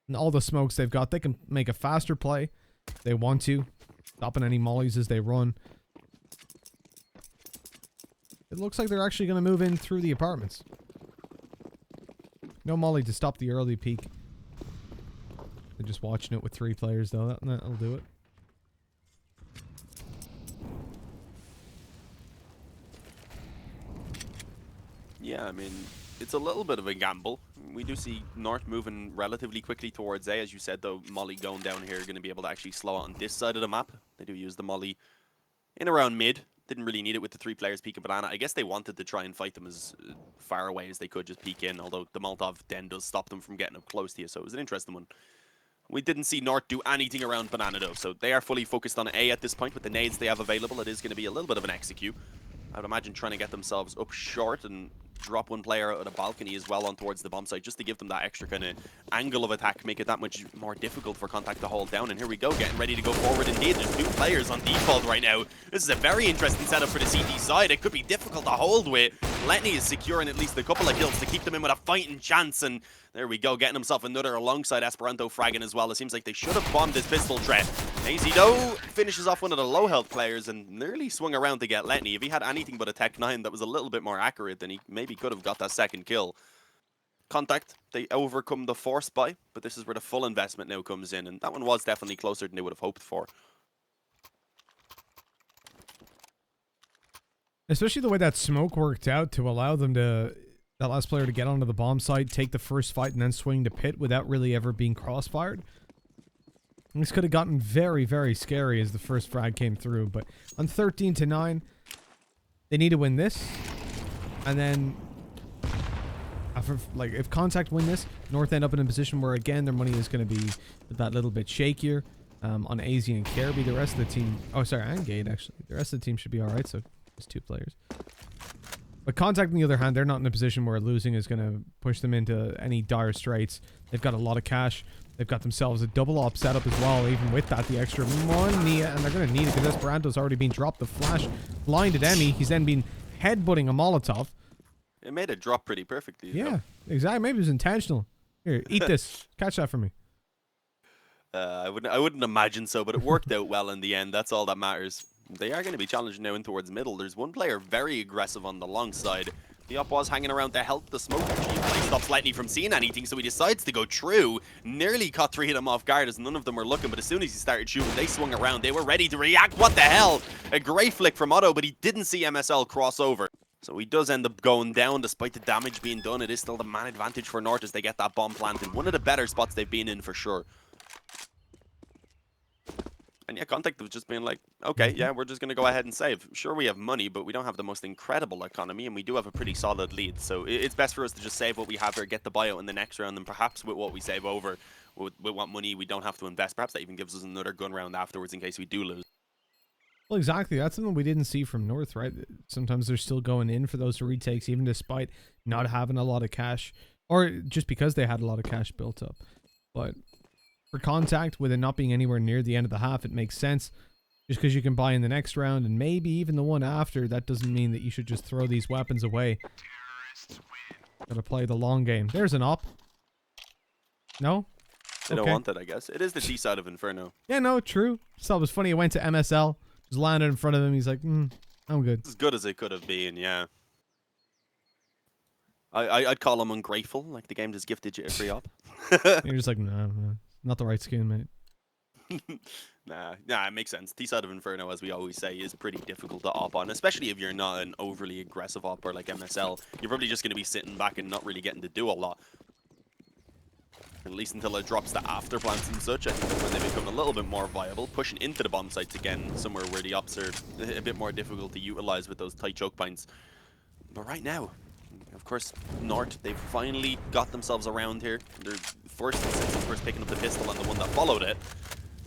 And all the smokes they've got, they can make a faster play if they want to, stopping any mollies as they run. It looks like they're actually going to move in through the apartments. No molly to stop the early peek. They're just watching it with 3 players, though. That'll do it. Yeah, I mean, it's a little bit of a gamble. We do see North moving relatively quickly towards A. As you said, though, molly going down here going to be able to actually slow it on this side of the map. They do use the molly in around mid. Didn't really need it with the 3 players peeking banana. I guess they wanted to try and fight them as far away as they could, just peek in, although the Molotov den does stop them from getting up close to you, so it was an interesting one. We didn't see North do anything around banana, though, so they are fully focused on A at this point. With the nades they have available, it is going to be a little bit of an execute. I would imagine trying to get themselves up short and drop one player out of the balcony as well on towards the bomb site, just to give them that extra kind of angle of attack, make it that much more difficult for Contact to hold down. And here we go, getting ready to go forward indeed. There's 2 players on default right now. This is a very interesting setup for the CT side. It could be difficult to hold with. Letney is securing at least a couple of kills to keep them in with a fighting chance, and there we go, getting himself another alongside Esperanto fragging as well. It seems like they should have bombed this pistol threat. AZ though finishes off one of the low health players and nearly swung around to get Letney. If he had anything but a Tech 9 that was a little bit more accurate, then he maybe could have got that second kill. Contact, they overcome the force buy, but this is where the full investment now comes in, and that one was definitely closer than they would have hoped for. Especially the way that smoke worked out to allow them to, that last player to get onto the bomb site, take the first fight, and then swing to pit without really ever being crossfired. And this could have gotten very, very scary as the first frag came through, but on 13-9, they need to win this, and then after, like, if Contact win this, North end up in a position where again their money is going to be that little bit shakier on AZ and Kirby. The rest of the team, oh sorry, and Gate actually, the rest of the team should be all right. So just 2 players. But Contact, on the other hand, they're not in a position where losing is going to push them into any dire straits. They've got a lot of cash. They've got themselves a double op setup as well, even with that, the extra money, and they're going to need it because Esperanto's already been dropped. The flash blinded Emmy. He's then been headbutting a Molotov. It made it drop pretty perfectly. Yeah, exactly. Maybe it was intentional. Here, eat this. Catch that for me. I wouldn't imagine so, but it worked out well in the end. That's all that matters. They are going to be challenged now in towards middle. There's one player very aggressive on the long side. The op was hanging around to help the smoke machine. He stops Lightning from seeing anything, so he decides to go through. Nearly caught 3 of them off guard as none of them were looking, but as soon as he started shooting, they swung around. They were ready to react. What the hell? A great flick from Otto, but he didn't see MSL cross over. So he does end up going down despite the damage being done. It is still the man advantage for North as they get that bomb planted. One of the better spots they've been in for sure. And yeah, Contact was just being like, okay, yeah, we're just going to go ahead and save. Sure, we have money, but we don't have the most incredible economy, and we do have a pretty solid lead. So it's best for us to just save what we have here, get the buyout in the next round, and perhaps with what we save over, with what money we don't have to invest, perhaps that even gives us another gun round afterwards in case we do lose. Well, exactly. That's something we didn't see from North, right? Sometimes they're still going in for those retakes, even despite not having a lot of cash, or just because they had a lot of cash built up. But for Contact, with it not being anywhere near the end of the half, it makes sense. Just because you can buy in the next round and maybe even the one after, that doesn't mean that you should just throw these weapons away. Gotta play the long game. There's an op. No? They don't want it, I guess. It is the D side of Inferno. Yeah, no, true. Just thought it was funny. It went to MSL. Just landed in front of him. He's like, I'm good. As good as it could have been, yeah. I'd call him ungrateful. Like the game just gifted you a free op. You're just like, no, not the right skin, mate. Nah, it makes sense. T-side of Inferno, as we always say, is pretty difficult to op on, especially if you're not an overly aggressive opper like MSL. You're probably just going to be sitting back and not really getting to do a lot. At least until it drops the after plants and such. I think that's when they become a little bit more viable. Pushing into the bomb sites again, somewhere where the ops are a bit more difficult to utilize with those tight choke points. But right now, Of course, Nort, they've finally got themselves around here. They're first picking up the pistol and the one that followed it.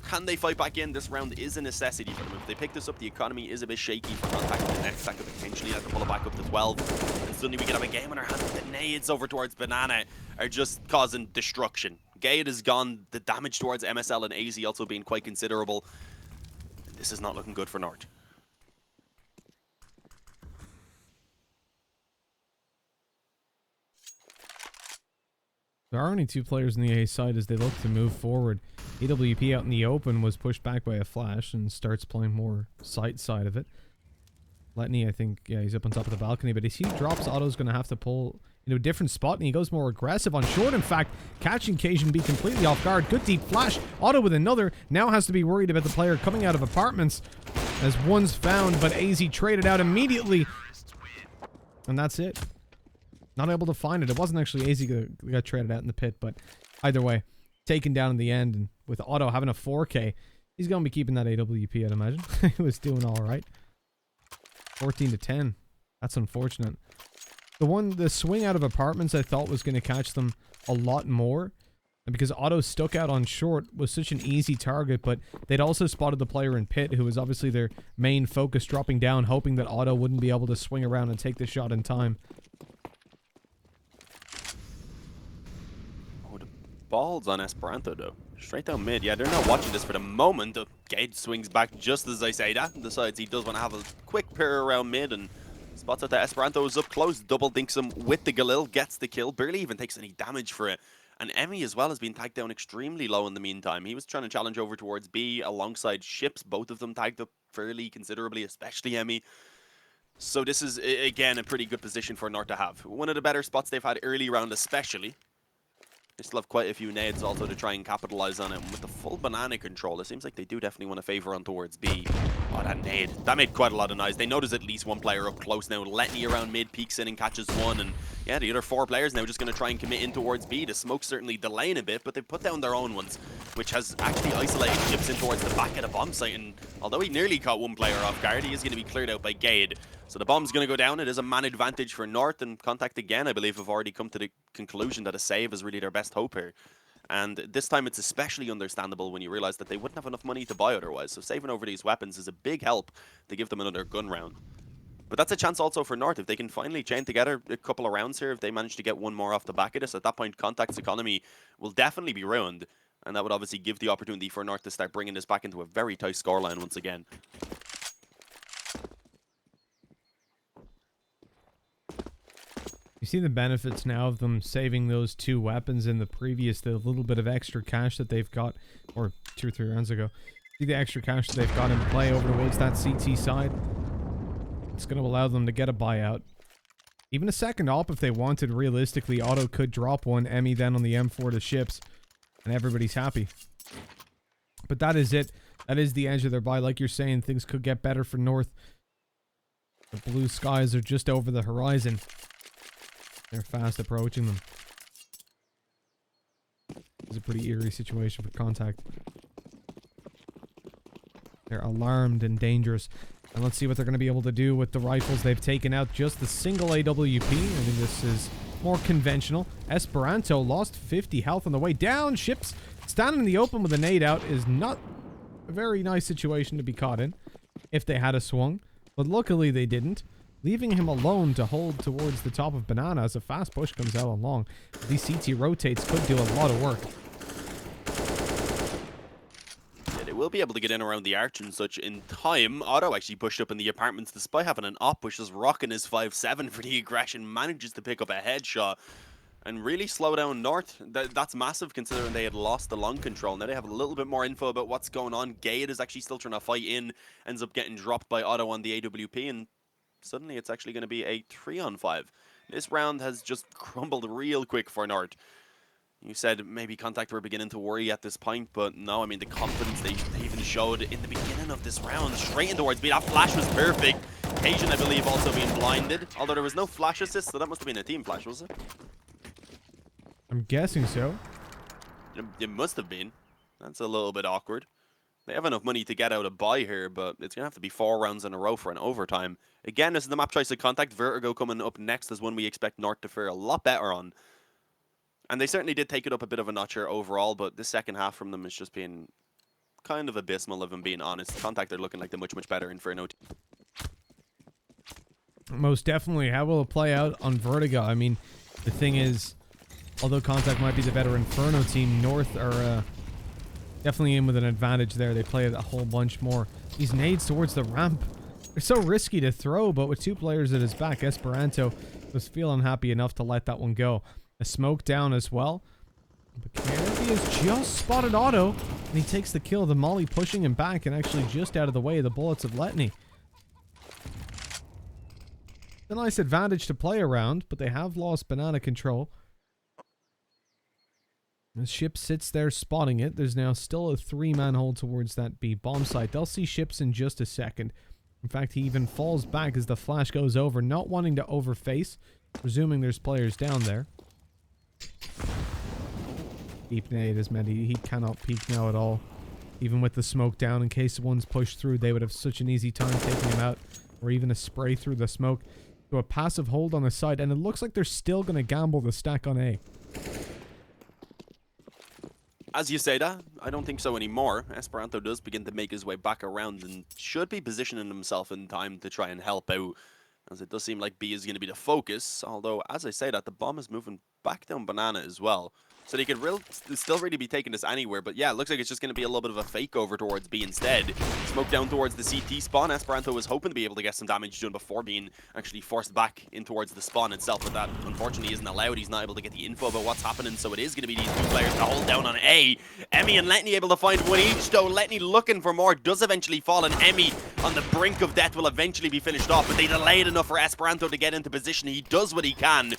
Can they fight back in? This round is a necessity for them. If they pick this up, the economy is a bit shaky for c0ntact in the next. That could potentially have to pull it back up to 12. And suddenly we could have a game in our hands. The nades over towards Banana are just causing destruction. Gade is gone. The damage towards MSL and AZ also being quite considerable. This is not looking good for Nort. There are only 2 players on the A side as they look to move forward. AWP out in the open was pushed back by a flash and starts playing more side of it. Letney, I think, yeah, he's up on top of the balcony, but as he drops, Otto's going to have to pull into a different spot, and he goes more aggressive on short. In fact, catching c0ntact completely off guard. Good deep flash. Otto with another. Now has to be worried about the player coming out of apartments as one's found, but AZ traded out immediately. And that's it. Not able to find it. It wasn't actually AZ that got traded out in the pit, but either way, taken down in the end. And with Otto having a 4K, he's going to be keeping that AWP, I'd imagine. He was doing all right. 14-10. That's unfortunate. The swing out of apartments I thought was going to catch them a lot more. And because Otto stuck out on short was such an easy target, but they'd also spotted the player in pit, who was obviously their main focus, dropping down, hoping that Otto wouldn't be able to swing around and take the shot in time. Balls on Esperanto though. Straight down mid. Yeah, they're not watching this for the moment. The Gade swings back just as I say that and decides he does want to have a quick pair around mid and spots out that Esperanto is up close. Double dinks him with the Galil, gets the kill, barely even takes any damage for it. And Emmy as well has been tagged down extremely low in the meantime. He was trying to challenge over towards B alongside Ships. Both of them tagged up fairly considerably, especially Emmy. So this is, again, a pretty good position for Nort to have. One of the better spots they've had early round especially. They still have quite a few nades also to try and capitalize on it. And with the full banana control, it seems like they do definitely want to favor on towards B. Oh, that nade. That made quite a lot of noise. They notice at least one player up close now. Letney around mid, peeks in and catches one. And yeah, the other 4 players now just going to try and commit in towards B. The smoke's certainly delaying a bit, but they've put down their own ones, which has actually isolated Chips in towards the back of the bomb site. And although he nearly caught one player off guard, he is going to be cleared out by Gade. So the bomb's going to go down. It is a man advantage for Nort, and c0ntact again, I believe, have already come to the conclusion that a save is really their best hope here. And this time it's especially understandable when you realize that they wouldn't have enough money to buy otherwise. So saving over these weapons is a big help to give them another gun round. But that's a chance also for Nort. If they can finally chain together a couple of rounds here, if they manage to get one more off the back of this, at that point c0ntact's economy will definitely be ruined. And that would obviously give the opportunity for Nort to start bringing this back into a very tight scoreline once again. You see the benefits now of them saving those 2 weapons in the little bit of extra cash that they've got, or 2 or 3 rounds ago. See the extra cash that they've got in play over towards that CT side. It's going to allow them to get a buyout. Even a second op if they wanted. Realistically, Otto could drop one, Emmy then on the M4 to Ships, and everybody's happy. But that is it. That is the edge of their buy. Like you're saying, things could get better for North. The blue skies are just over the horizon. They're fast approaching them. It's a pretty eerie situation for c0ntact. They're alarmed and dangerous. And let's see what they're going to be able to do with the rifles. They've taken out just the single AWP. I think this is more conventional. Esperanto lost 50 health on the way down. Ships standing in the open with a nade out is not a very nice situation to be caught in if they had a swung. But luckily they didn't, leaving him alone to hold towards the top of Banana as a fast push comes out on long. These CT rotates could do a lot of work. Yeah, they will be able to get in around the arch and such in time. Otto actually pushed up in the apartments despite having an op, which is rocking his 5-7 for the aggression, manages to pick up a headshot and really slow down Nort. That's massive considering they had lost the long control. Now they have a little bit more info about what's going on. Gade is actually still trying to fight in, ends up getting dropped by Otto on the AWP, and suddenly it's actually going to be a 3-on-5. This round has just crumbled real quick for Nort. You said maybe c0ntact were beginning to worry at this point, but no, I mean, the confidence they even showed in the beginning of this round, straight in towards B. That flash was perfect. c0ntact, I believe, also being blinded, although there was no flash assist, so that must have been a team flash, was it? I'm guessing so. It must have been. That's a little bit awkward. They have enough money to get out a buy here, but it's going to have to be 4 rounds in a row for an overtime. Again, this is the map choice of Contact. Vertigo coming up next is one we expect North to fare a lot better on. And they certainly did take it up a bit of a notch here overall, but the second half from them has just been kind of abysmal, if I'm being honest. Contact are looking like the much better Inferno team. Most definitely. How will it play out on Vertigo? I mean, the thing is, although Contact might be the better Inferno team, North are definitely in with an advantage there. They play it a whole bunch more. These nades towards the ramp, they're so risky to throw, but with 2 players at his back, Esperanto was feeling happy enough to let that one go. A smoke down as well. But Careby has just spotted Otto, and he takes the kill. The molly pushing him back and actually just out of the way of the bullets of Letney. A nice advantage to play around, but they have lost banana control. The ship sits there spotting it. There's now still a 3-man hold towards that B bomb site. They'll see ships in just a second. In fact, he even falls back as the flash goes over, not wanting to overface, presuming there's players down there. Deep nade is meant he cannot peek now at all. Even with the smoke down, in case one's pushed through, they would have such an easy time taking him out, or even a spray through the smoke. So a passive hold on the side, and it looks like they're still going to gamble the stack on A. As you say that, I don't think so anymore. Esperanto does begin to make his way back around and should be positioning himself in time to try and help out, as it does seem like B is going to be the focus. Although, as I say that, the bomb is moving back down banana as well. So they could still really be taking this anywhere. But yeah, it looks like it's just going to be a little bit of a fake over towards B instead. Smoke down towards the CT spawn. Esperanto was hoping to be able to get some damage done before being actually forced back in towards the spawn itself. But that, unfortunately, isn't allowed. He's not able to get the info about what's happening. So it is going to be these 2 players to hold down on A. Emmy and Letney able to find one each, though. Letney looking for more, does eventually fall. And Emmy on the brink of death will eventually be finished off. But they delayed enough for Esperanto to get into position. He does what he can,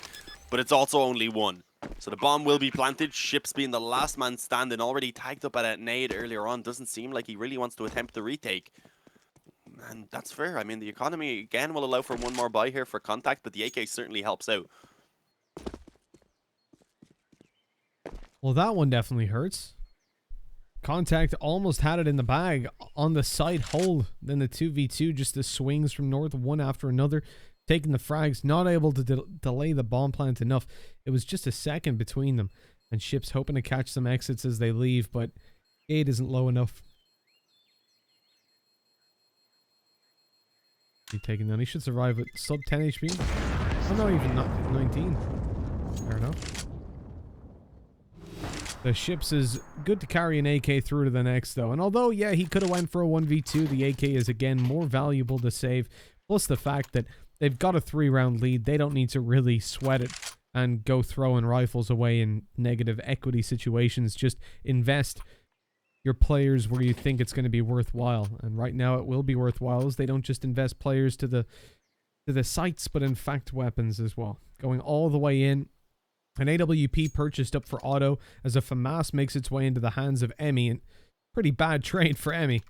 but it's also only 1. So the bomb will be planted. Ships being the last man standing, already tagged up at that nade earlier on. Doesn't seem like he really wants to attempt the retake. And that's fair. I mean, the economy, again, will allow for 1 more buy here for Contact, but the AK certainly helps out. Well, that one definitely hurts. Contact almost had it in the bag on the side hold. Then the 2v2, just the swings from North, one after another. Taking the frags, not able to delay the bomb plant enough. It was just a second between them. And Ships hoping to catch some exits as they leave, but 8 isn't low enough. He taking down. He should survive with sub 10 HP. Oh no, even not 19. Fair enough. The Ships is good to carry an AK through to the next though. And although, yeah, he could have went for a 1v2, the AK is again more valuable to save. Plus the fact that they've got a 3-round lead. They don't need to really sweat it and go throwing rifles away in negative equity situations. Just invest your players where you think it's going to be worthwhile. And right now it will be worthwhile as they don't just invest players to the sites, but in fact weapons as well. Going all the way in. An AWP purchased up for Otto as a FAMAS makes its way into the hands of Emmy. And pretty bad trade for Emmy.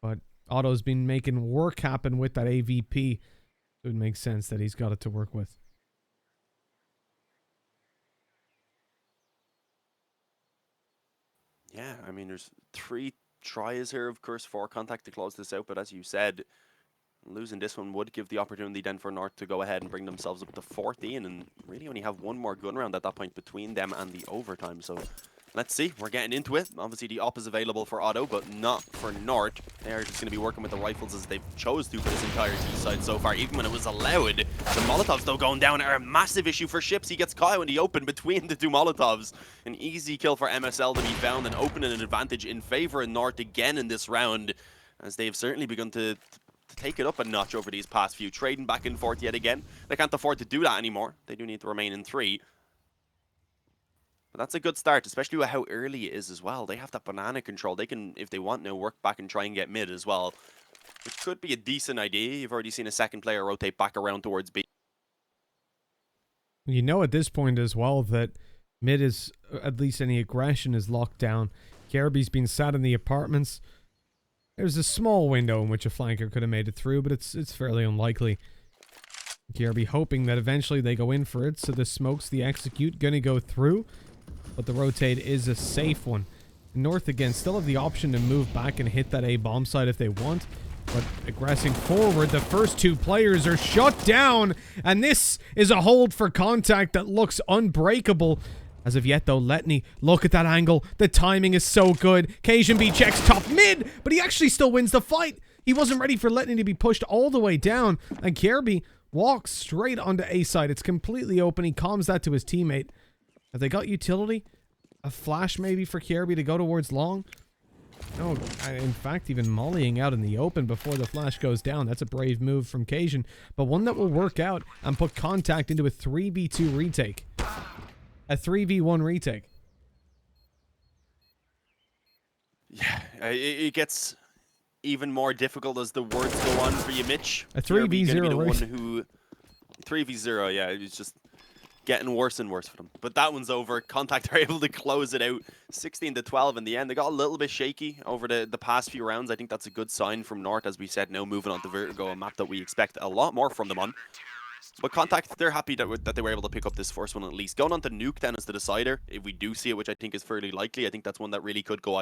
But Otto's been making work happen with that AVP. So it makes sense that he's got it to work with. Yeah, I mean, there's 3 tries here, of course, for Contact to close this out. But as you said, losing this one would give the opportunity then for North to go ahead and bring themselves up to 14 and really only have 1 more gun round at that point between them and the overtime. So let's see. We're getting into it. Obviously, the op is available for Otto, but not for North. They're just going to be working with the rifles as they've chose to for this entire T side so far, even when it was allowed. The Molotovs, though, going down are a massive issue for Ships. He gets caught in the open between the 2 Molotovs. An easy kill for MSL to be found and opening an advantage in favor of North again in this round, as they've certainly begun to take it up a notch over these past few. Trading back and forth yet again. They can't afford to do that anymore. They do need to remain in 3. But that's a good start, especially with how early it is as well. They have that banana control. They can, if they want now, work back and try and get mid as well, which could be a decent idea. You've already seen a second player rotate back around towards B. You know at this point as well that mid is, at least any aggression is locked down. Gareby's been sat in the apartments. There's a small window in which a flanker could have made it through, but it's fairly unlikely. Gareby hoping that eventually they go in for it, so the smokes, the execute, gonna go through. But the rotate is a safe one. North again still have the option to move back and hit that A bomb site if they want. But aggressing forward, the first two players are shut down. And this is a hold for c0ntact that looks unbreakable. As of yet, though, Letney, look at that angle. The timing is so good. c0nb checks top mid, but he actually still wins the fight. He wasn't ready for Letney to be pushed all the way down. And c0nb walks straight onto A side. It's completely open. He calms that to his teammate. Have they got utility? A flash maybe for c0nb to go towards long? No, in fact, even mollying out in the open before the flash goes down. That's a brave move from c0nb, but one that will work out and put c0ntact into a 3v2 retake. A 3v1 retake. Yeah, it gets even more difficult as the words go on for you, Mitch. A 3v0 one who 3v0, yeah, it's just getting worse and worse for them. But that one's over. c0ntact are able to close it out 16-12 in the end. They got a little bit shaky over the past few rounds. I think that's a good sign from North, as we said, now moving on to Vertigo, a map that we expect a lot more from them on. But c0ntact, they're happy that they were able to pick up this first one at least. Going on to Nuke then as the decider, if we do see it, which I think is fairly likely, I think that's one that really could go either